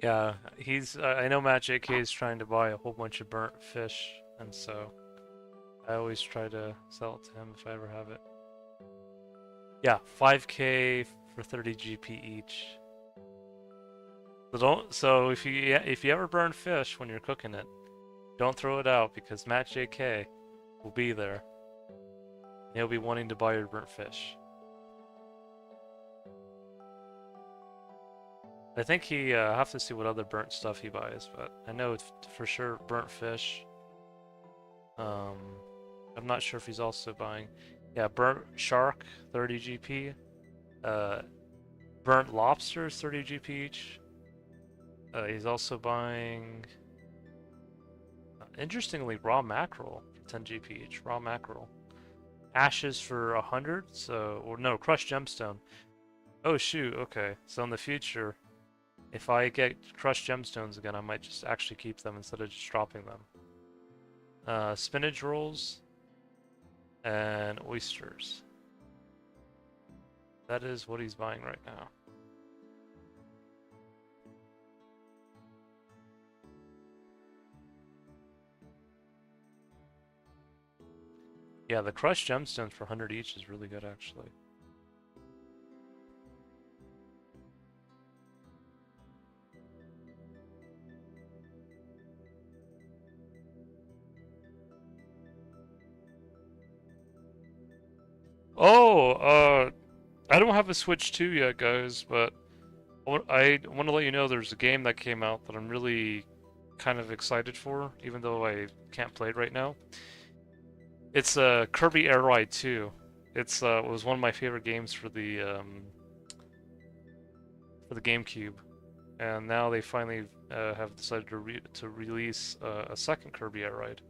Yeah, I know Matt JK is trying to buy a whole bunch of burnt fish, and so I always try to sell it to him if I ever have it. Yeah, 5K for 30 GP each. So if you ever burn fish when you're cooking it, don't throw it out because Matt JK will be there. He'll be wanting to buy your burnt fish. I think I have to see what other burnt stuff he buys, but I know it's for sure burnt fish. Um, I'm not sure if he's also buying, yeah, burnt shark, 30 GP. Uh, burnt lobsters, 30 GP each. He's also buying, interestingly, raw mackerel for 10 GP each. Raw mackerel. Ashes for 100, or no, crushed gemstone. Oh shoot, okay. So in the future, if I get crushed gemstones again, I might just actually keep them instead of just dropping them. Spinach rolls and oysters. That is what he's buying right now. Yeah, the crushed gemstones for 100 each is really good, actually. Oh, I don't have a Switch 2 yet, guys, but I want to let you know there's a game that came out that I'm really kind of excited for, even though I can't play it right now. It's Kirby Air Ride 2. It was one of my favorite games for the GameCube, and now they finally have decided to release a second Kirby Air Ride.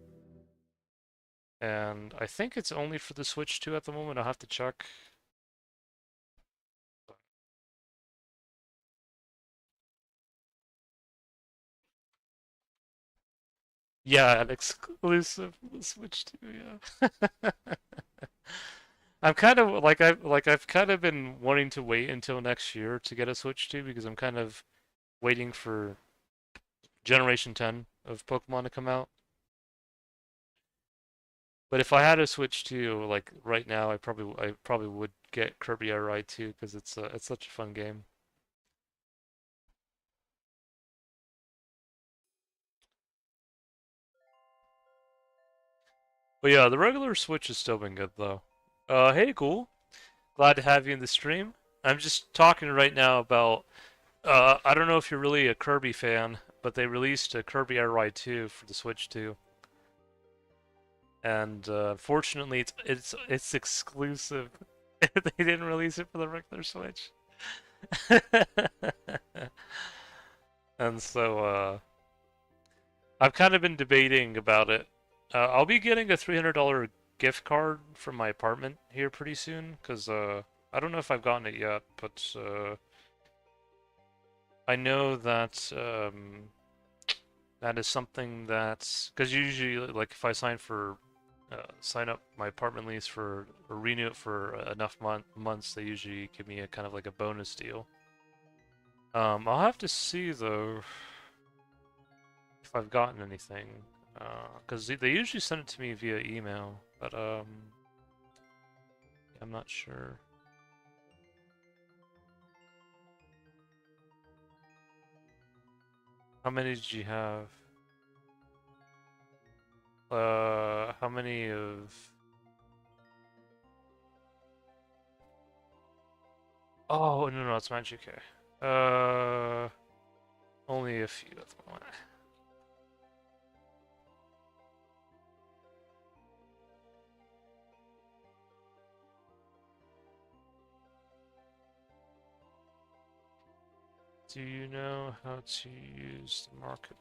And I think it's only for the Switch 2 at the moment. I'll have to check. Yeah, an exclusive for the Switch 2, yeah. I'm kind of I've kind of been wanting to wait until next year to get a Switch 2 because I'm kind of waiting for Generation 10 of Pokemon to come out. But if I had a Switch 2 like right now, I probably would get Kirby Air Ride 2 because it's such a fun game. But yeah, the regular Switch has still been good though. Hey, cool. Glad to have you in the stream. I'm just talking right now about I don't know if you're really a Kirby fan, but they released a Kirby Air Ride 2 for the Switch 2. And fortunately it's exclusive. They didn't release it for the regular Switch. And so I've kind of been debating about it. I'll be getting a $300 gift card from my apartment here pretty soon, because I don't know if I've gotten it yet, but I know that that is something that's because usually, like, if I sign up my apartment lease for or renew it for enough months, they usually give me a kind of like a bonus deal. I'll have to see though if I've gotten anything, because they usually send it to me via email, but I'm not sure. How many did you have? How many of? Oh no, no, it's Magic. Okay. Only a few at the moment. Do you know how to use the market?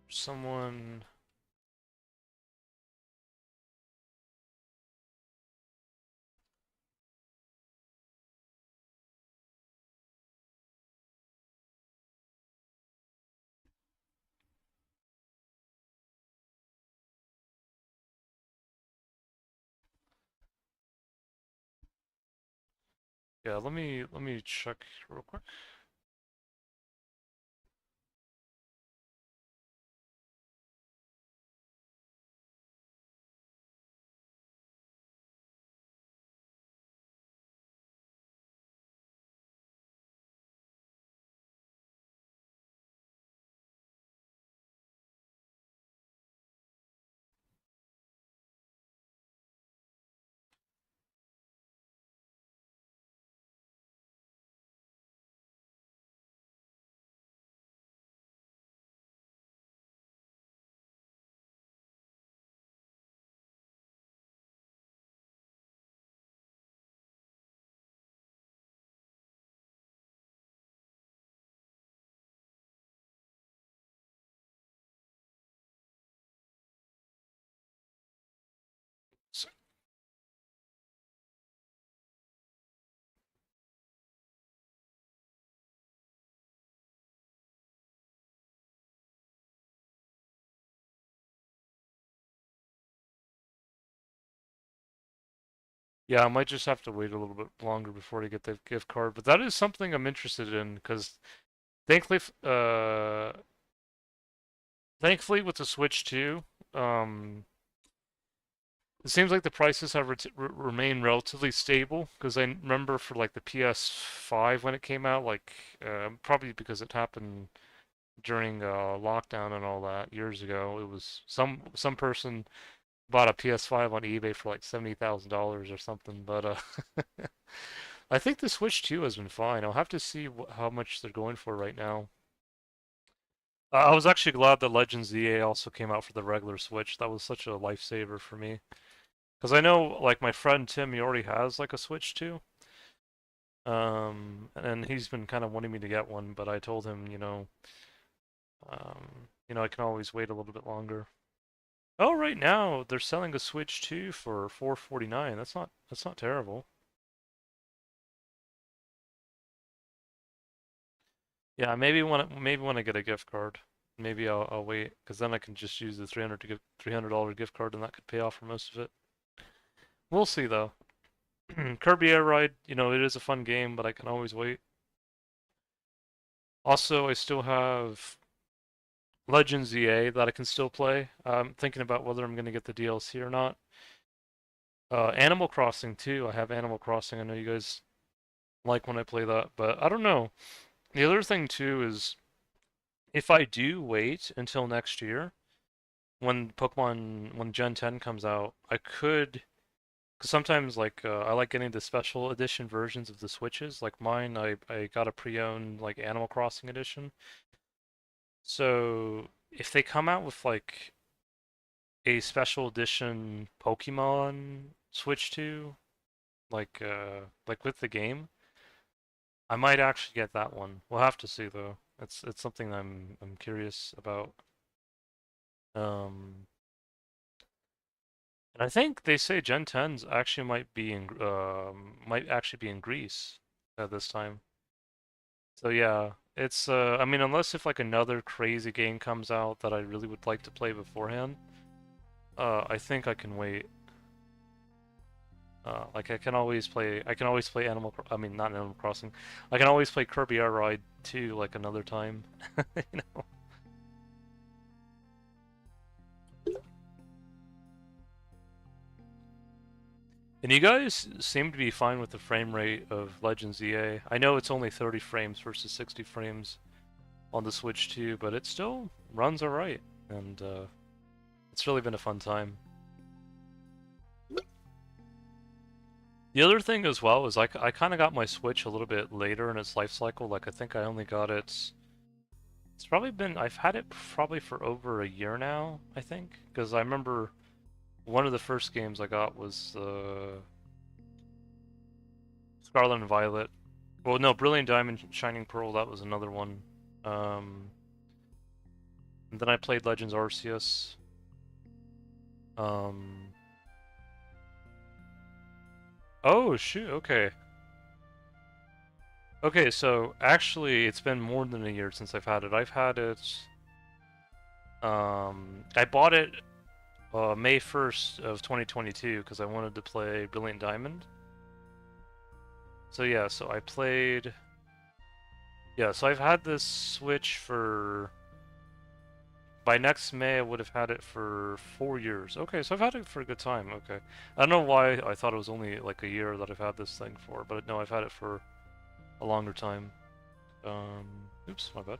Someone. Yeah, let me check real quick. Yeah, I might just have to wait a little bit longer before I get the gift card, but that is something I'm interested in because thankfully, thankfully with the Switch 2, um, it seems like the prices have remained relatively stable because I remember for like the PS5 when it came out, like probably because it happened during lockdown and all that years ago. It was some person bought a PS5 on eBay for like $70,000 or something. But I think the Switch 2 has been fine. I'll have to see how much they're going for right now. I was actually glad that Legends EA also came out for the regular Switch. That was such a lifesaver for me. Because I know, like, my friend Tim, he already has, like, a Switch 2. And he's been kind of wanting me to get one, but I told him, I can always wait a little bit longer. Oh, right now they're selling a Switch 2 for 449. That's not terrible. Yeah, maybe when I get a gift card, maybe I'll wait because then I can just use the $300 gift card and that could pay off for most of it. We'll see though. Kirby Air Ride, it is a fun game, but I can always wait. Also, I still have Legends EA that I can still play. I'm thinking about whether I'm going to get the DLC or not. Animal Crossing too. I have Animal Crossing. I know you guys like when I play that, but I don't know. The other thing too is if I do wait until next year, when Gen 10 comes out, I could, because sometimes like I like getting the special edition versions of the Switches. Like mine, I got a pre-owned like Animal Crossing edition. So if they come out with like a special edition Pokemon Switch 2, like with the game, I might actually get that one. We'll have to see though. It's something I'm curious about. Um, and I think they say Gen 10s actually might actually be in Greece at this time. So yeah, it's I mean unless if like another crazy game comes out that I really would like to play beforehand, I think I can wait. Like I can always play I mean not Animal Crossing. I can always play Kirby Air Ride 2 like another time. You know. And you guys seem to be fine with the frame rate of Legends EA. I know it's only 30 frames versus 60 frames on the Switch 2, but it still runs alright, and it's really been a fun time. The other thing as well is I kind of got my Switch a little bit later in its life cycle. Like I think I only got it. It's probably been I've had it probably for over a year now. I think because I remember one of the first games I got was Scarlet and Violet. Well, no, Brilliant Diamond, Shining Pearl. That was another one. Um, and then I played Legends Arceus. Um, oh shoot. Okay. Okay, so actually, it's been more than a year since I've had it. I've had it. I bought it May 1st of 2022 because I wanted to play Brilliant Diamond. So yeah, so I played. Yeah, so I've had this Switch for. By next May, I would have had it for 4 years. Okay, so I've had it for a good time. Okay, I don't know why I thought it was only like a year that I've had this thing for, but no, I've had it for a longer time. Oops, my bad.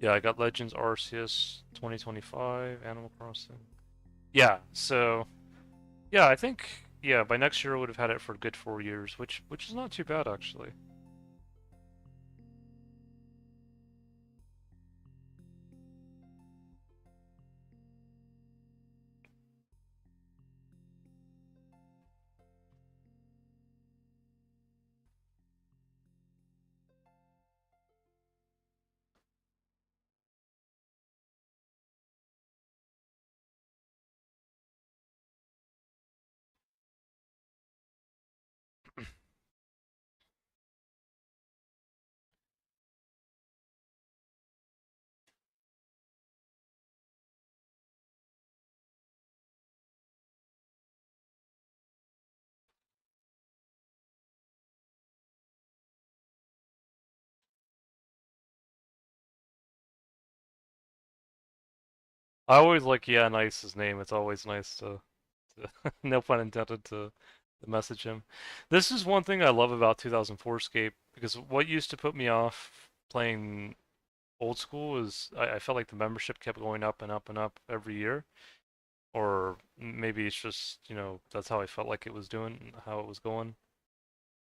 Yeah, I got Legends Arceus 2025, Animal Crossing. Yeah, so yeah, I think yeah, by next year I would have had it for a good 4 years, which is not too bad actually. I always like Yeah Nice's name. It's always nice to no pun intended to message him. This is one thing I love about 2004Scape because what used to put me off playing old school is I felt like the membership kept going up and up and up every year. Or maybe it's just, that's how I felt like it was doing, how it was going.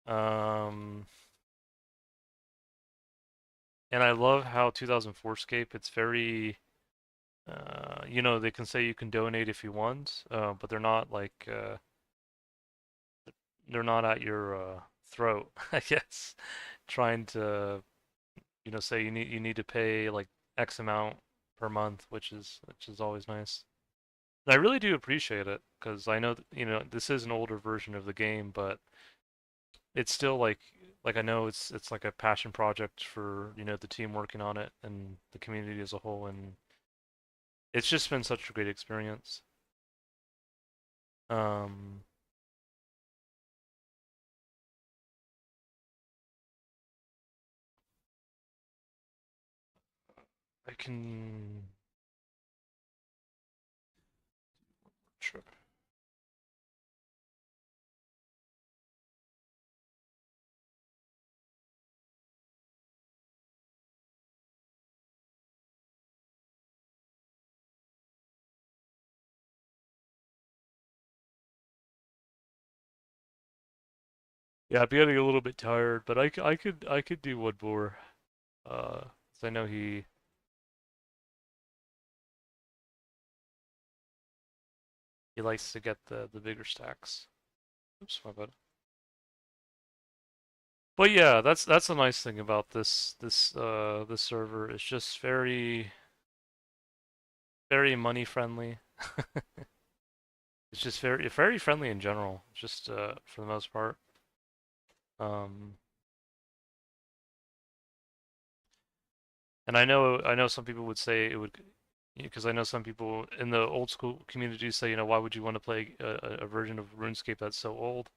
Um, and I love how 2004Scape, it's very, they can say you can donate if you want, but they're not at your throat, I guess, trying to, say you need to pay like X amount per month, which is always nice. And I really do appreciate it because I know this is an older version of the game, but it's still like I know it's like a passion project for the team working on it and the community as a whole, and it's just been such a great experience. Um, I can sure. Yeah, I'm getting a little bit tired, but I could do one more. 'Cause I know he likes to get the bigger stacks. Oops, my bad. But yeah, that's a nice thing about this server. It's just very money friendly. It's just very friendly in general, just for the most part. Um, and I know some people would say it would, because I know some people in the old school community say, why would you want to play a version of RuneScape that's so old?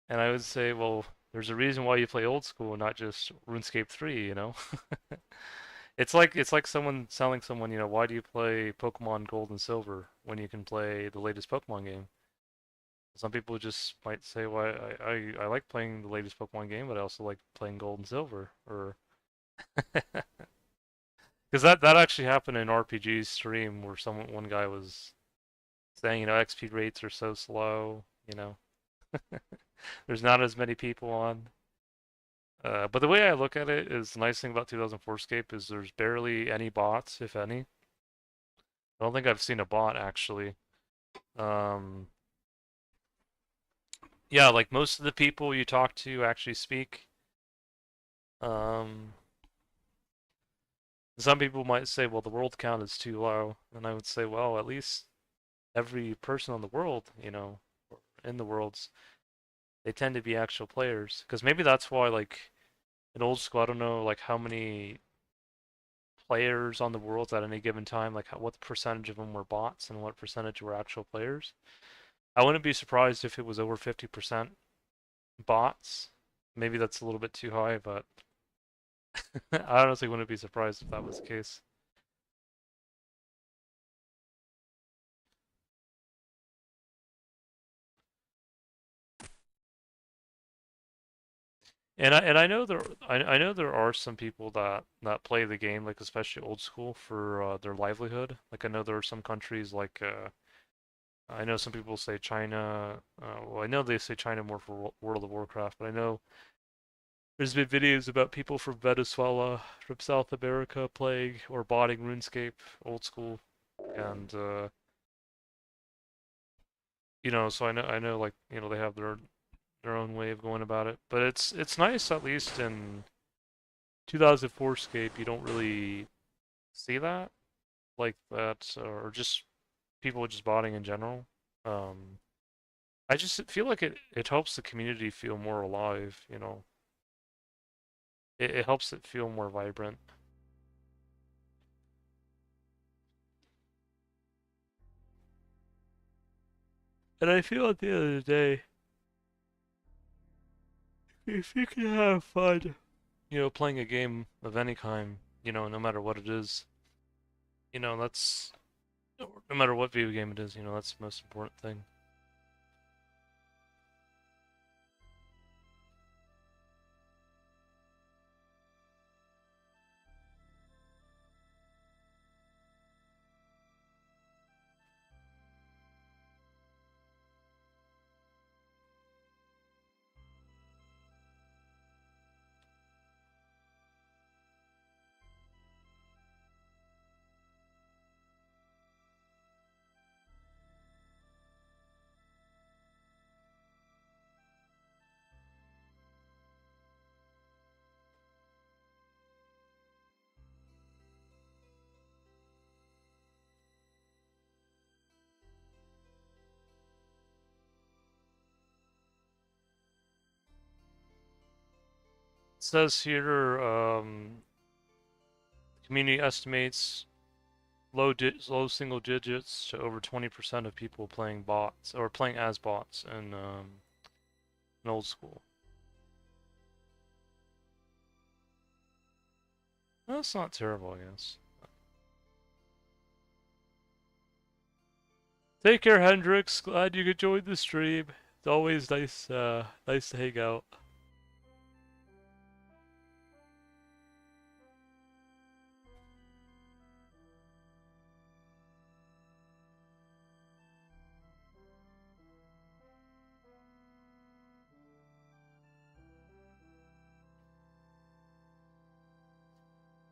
And I would say, well, there's a reason why you play old school, not just RuneScape 3, you know? It's like someone telling someone, why do you play Pokemon Gold and Silver when you can play the latest Pokemon game? Some people just might say, "Why I like playing the latest Pokemon game, but I also like playing Gold and Silver." Or because that actually happened in RPG's stream where one guy was saying, XP rates are so slow, there's not as many people on. But the way I look at it is the nice thing about 2004Scape is there's barely any bots, if any. I don't think I've seen a bot actually. Um, yeah, like most of the people you talk to actually speak. Um, Some people might say, well, the world count is too low. And I would say, well, at least every person on the world, or in the worlds, they tend to be actual players. Because maybe that's why, like, in old school, I don't know, like, how many players on the worlds at any given time, like, what percentage of them were bots and what percentage were actual players. I wouldn't be surprised if it was over 50% bots. Maybe that's a little bit too high, but I honestly wouldn't be surprised if that was the case. And I know there are some people that play the game, like especially old school, for their livelihood. Like I know there are some countries like I know some people say China. Well, I know they say China more for World of Warcraft, but I know there's been videos about people from Venezuela, from South America playing or botting RuneScape old school, and so I know like they have their own way of going about it, but it's nice at least in 2004Scape you don't really see that like that, or just people just botting in general. Um, I just feel like it helps the community feel more alive, It helps it feel more vibrant. And I feel at the end of the day, if you can have fun, playing a game of any kind, no matter what it is, that's. No matter what video game it is, you know, that's the most important thing. It says here, the community estimates low single digits to over 20% of people playing bots or playing as bots in old school. That's not terrible, I guess. Take care, Hendrix. Glad you could join the stream. It's always nice, nice to hang out.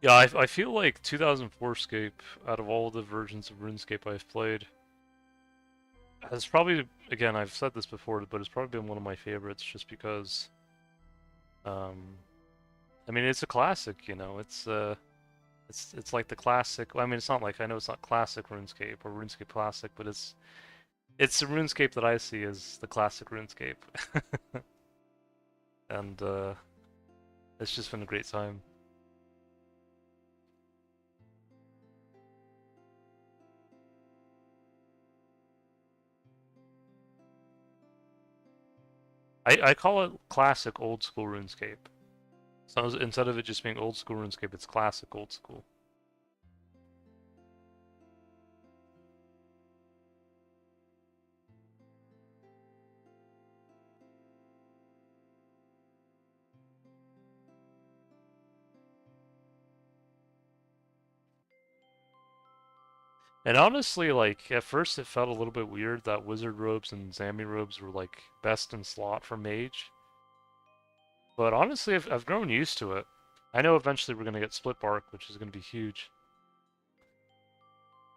Yeah, I feel like 2004Scape, out of all the versions of RuneScape I've played, has probably, again, I've said this before, but it's probably been one of my favorites just because, I mean, it's a classic, you know, it's like the classic, well, I mean, it's not like, I know it's not classic RuneScape or RuneScape Classic, but it's the RuneScape that I see as the classic RuneScape. And, it's just been a great time. I call it classic old school RuneScape. So instead of it just being old school RuneScape, it's classic old school. And honestly, like, at first it felt a little bit weird that wizard robes and zombie robes were, like, best in slot for mage. But honestly, I've grown used to it. I know eventually we're gonna get split bark, which is gonna be huge.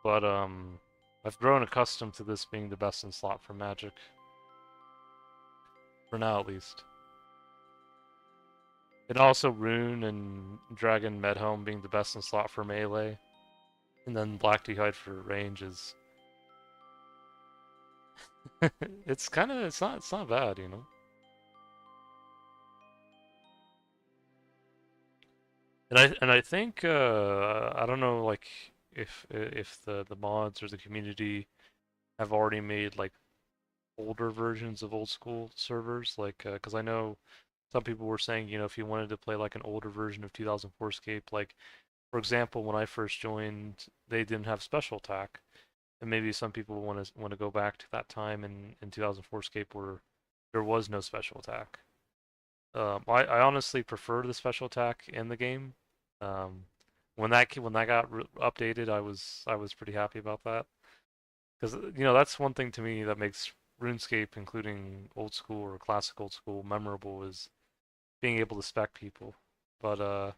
But, I've grown accustomed to this being the best in slot for magic. For now, at least. And also Rune and Dragon Medhelm being the best in slot for melee. And then Black D'hide for range is... it's kinda, it's not bad, you know? And I think, I don't know, like, if the mods or the community have already made, like, older versions of old school servers, like, because I know some people were saying, you know, if you wanted to play, like, an older version of 2004Scape, like, for example, when I first joined, they didn't have special attack, and maybe some people want to go back to that time in 2004Scape where there was no special attack. I honestly prefer the special attack in the game. Um, when that got updated, I was pretty happy about that because you know that's one thing to me that makes RuneScape, including old school or classic old school, memorable is being able to spec people. But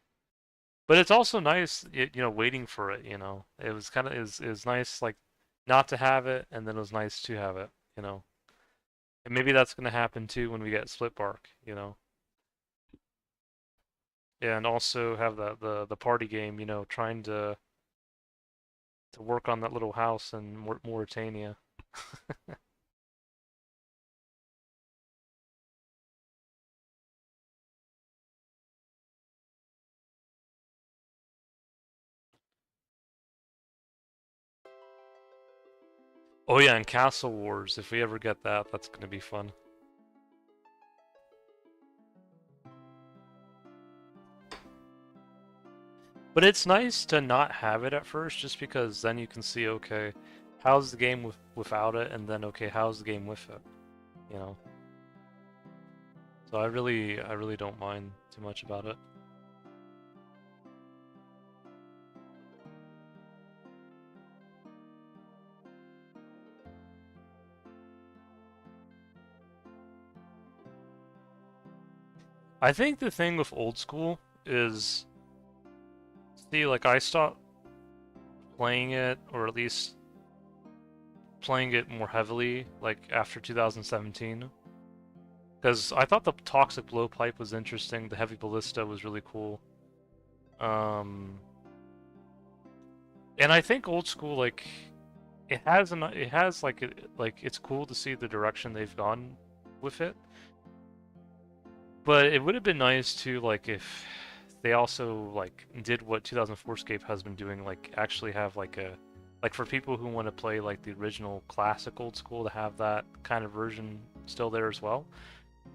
but it's also nice, you know, waiting for it. You know, it was kind of it was nice like not to have it, and then it was nice to have it. You know, and maybe that's gonna happen too when we get split bark. You know. Yeah, and also have the party game, you know, trying to work on that little house in Mauritania. Oh yeah, and Castle Wars, if we ever get that, that's gonna be fun. But it's nice to not have it at first, just because then you can see, okay, how's the game without it, and then okay, how's the game with it, you know? So I really don't mind too much about it. I think the thing with old school is, see, like I stopped playing it, or at least playing it more heavily, like after 2017. Because I thought the Toxic Blowpipe was interesting, the Heavy Ballista was really cool. And I think old school, like, it has like it's cool to see the direction they've gone with it. But it would have been nice to, like, if they also like did what 2004Scape has been doing, like actually have like a, like for people who want to play like the original classic old school, to have that kind of version still there as well,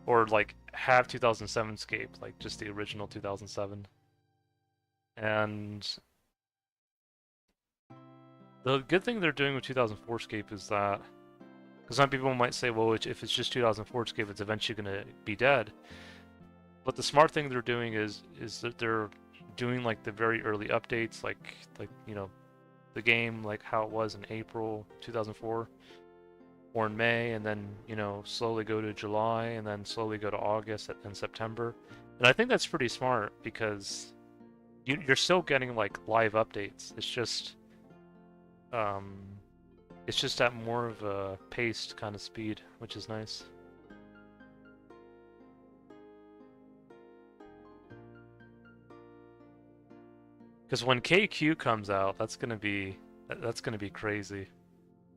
or like have 2007Scape, like just the original 2007. And the good thing they're doing with 2004Scape is that, because some people might say, well, if it's just 2004Scape, it's eventually going to be dead. But the smart thing they're doing is that they're doing like the very early updates, like you know, the game like how it was in April 2004 or in May, and then you know slowly go to July, and then slowly go to August and September. And I think that's pretty smart because you're still getting like live updates. Um, it's just at more of a paced kind of speed, which is nice. Because when KQ comes out, that's gonna be crazy.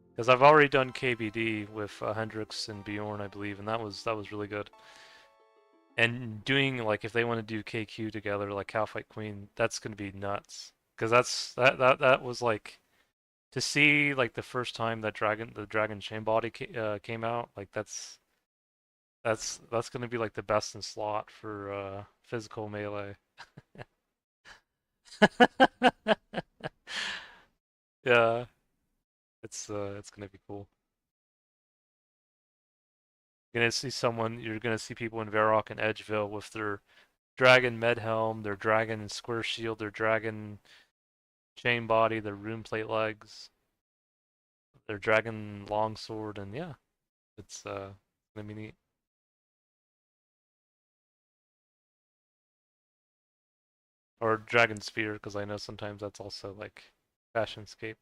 Because I've already done KBD with Hendrix and Bjorn, I believe, and that was really good. And doing like if they want to do KQ together, like Cow Fight Queen, that's gonna be nuts. Because that was like, to see like the first time that the Dragon Chain Body came out, like that's gonna be like the best in slot for physical melee. Yeah, it's gonna be cool. You're gonna see people in Varrock and Edgeville with their dragon med helm, their dragon square shield, their dragon chain body, their rune plate legs, their dragon longsword, and yeah, it's gonna be neat. Or dragon spear, because I know sometimes that's also like fashionscape.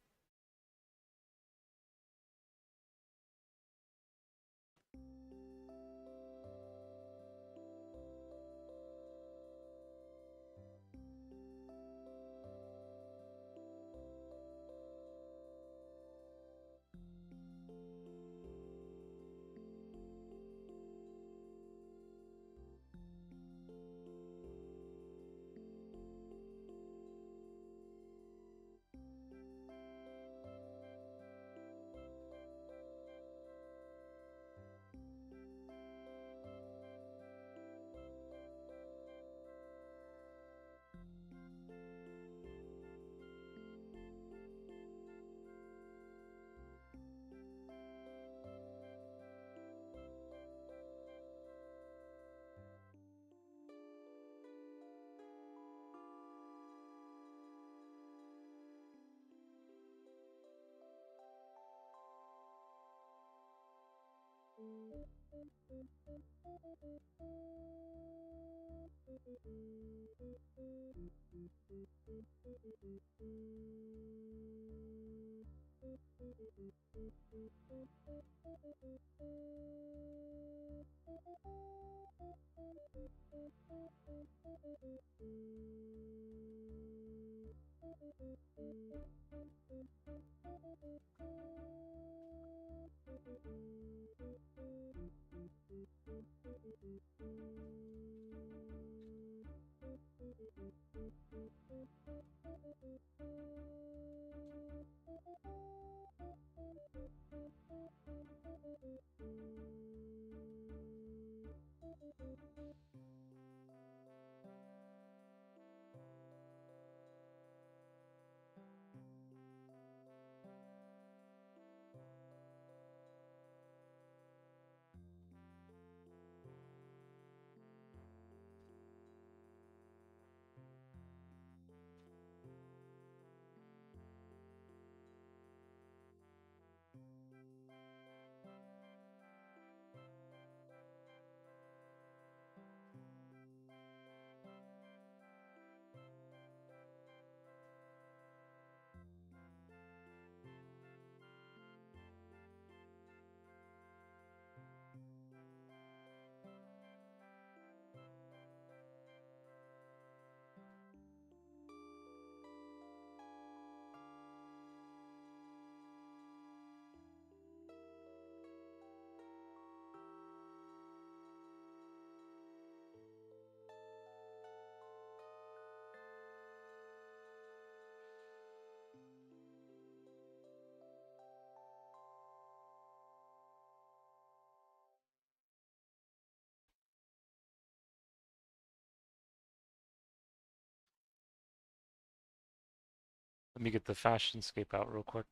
Let me get the Fashionscape out real quick.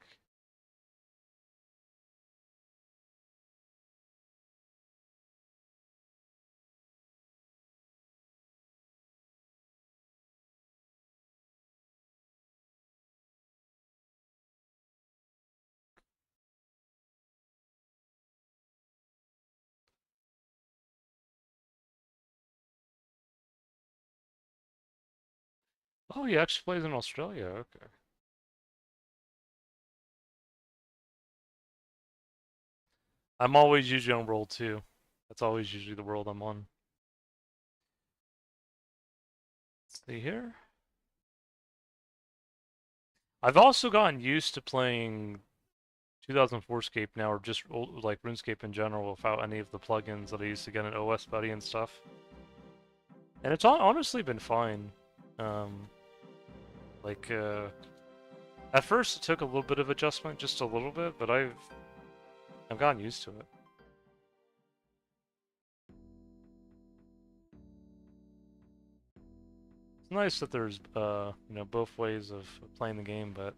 Oh, he actually plays in Australia. Okay. I'm always usually on World 2. That's always usually the world I'm on. Let's see here. I've also gotten used to playing 2004Scape now, or just old, like RuneScape in general, without any of the plugins that I used to get in OS Buddy and stuff. And it's honestly been fine. Um, like, at first it took a little bit of adjustment, just a little bit, but I've gotten used to it. It's nice that there's you know, both ways of playing the game, but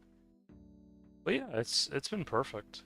yeah, it's been perfect.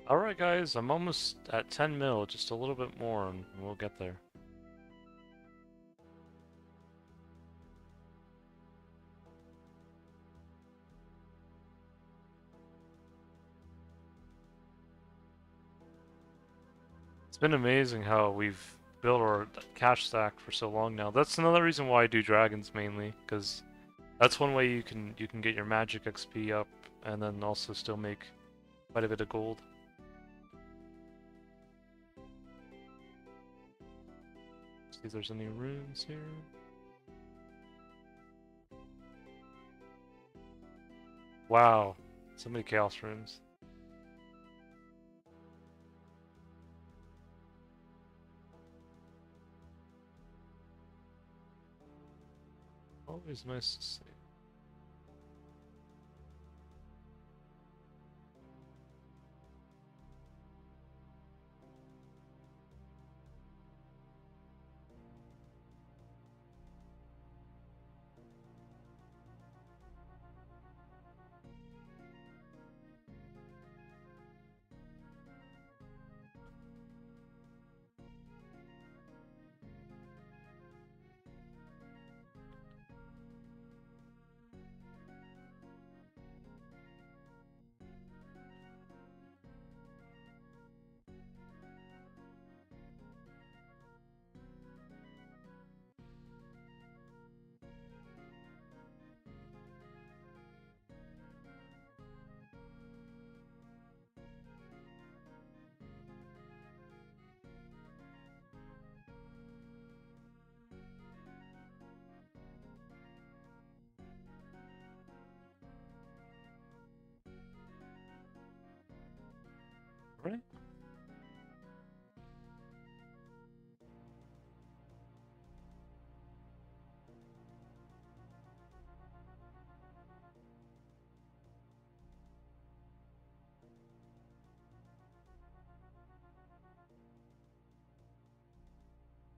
Alright guys, I'm almost at 10 mil, just a little bit more and we'll get there. It's been amazing how we've built our cash stack for so long now. That's another reason why I do dragons mainly, because that's one way you can get your magic XP up and then also still make quite a bit of gold. See if there's any runes here. Wow, so many chaos runes. Always nice to see. Right?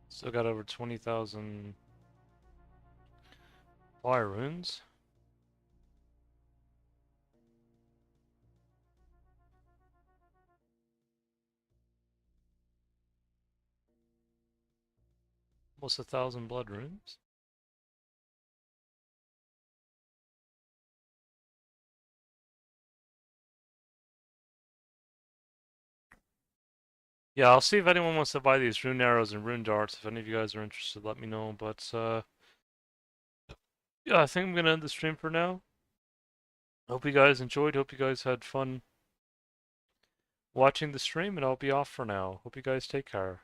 Still got over 20,000 fire runes. Almost 1,000 blood runes. Yeah, I'll see if anyone wants to buy these rune arrows and rune darts. If any of you guys are interested, let me know. But yeah, I think I'm gonna end the stream for now. Hope you guys enjoyed. Hope you guys had fun watching the stream, and I'll be off for now. Hope you guys take care.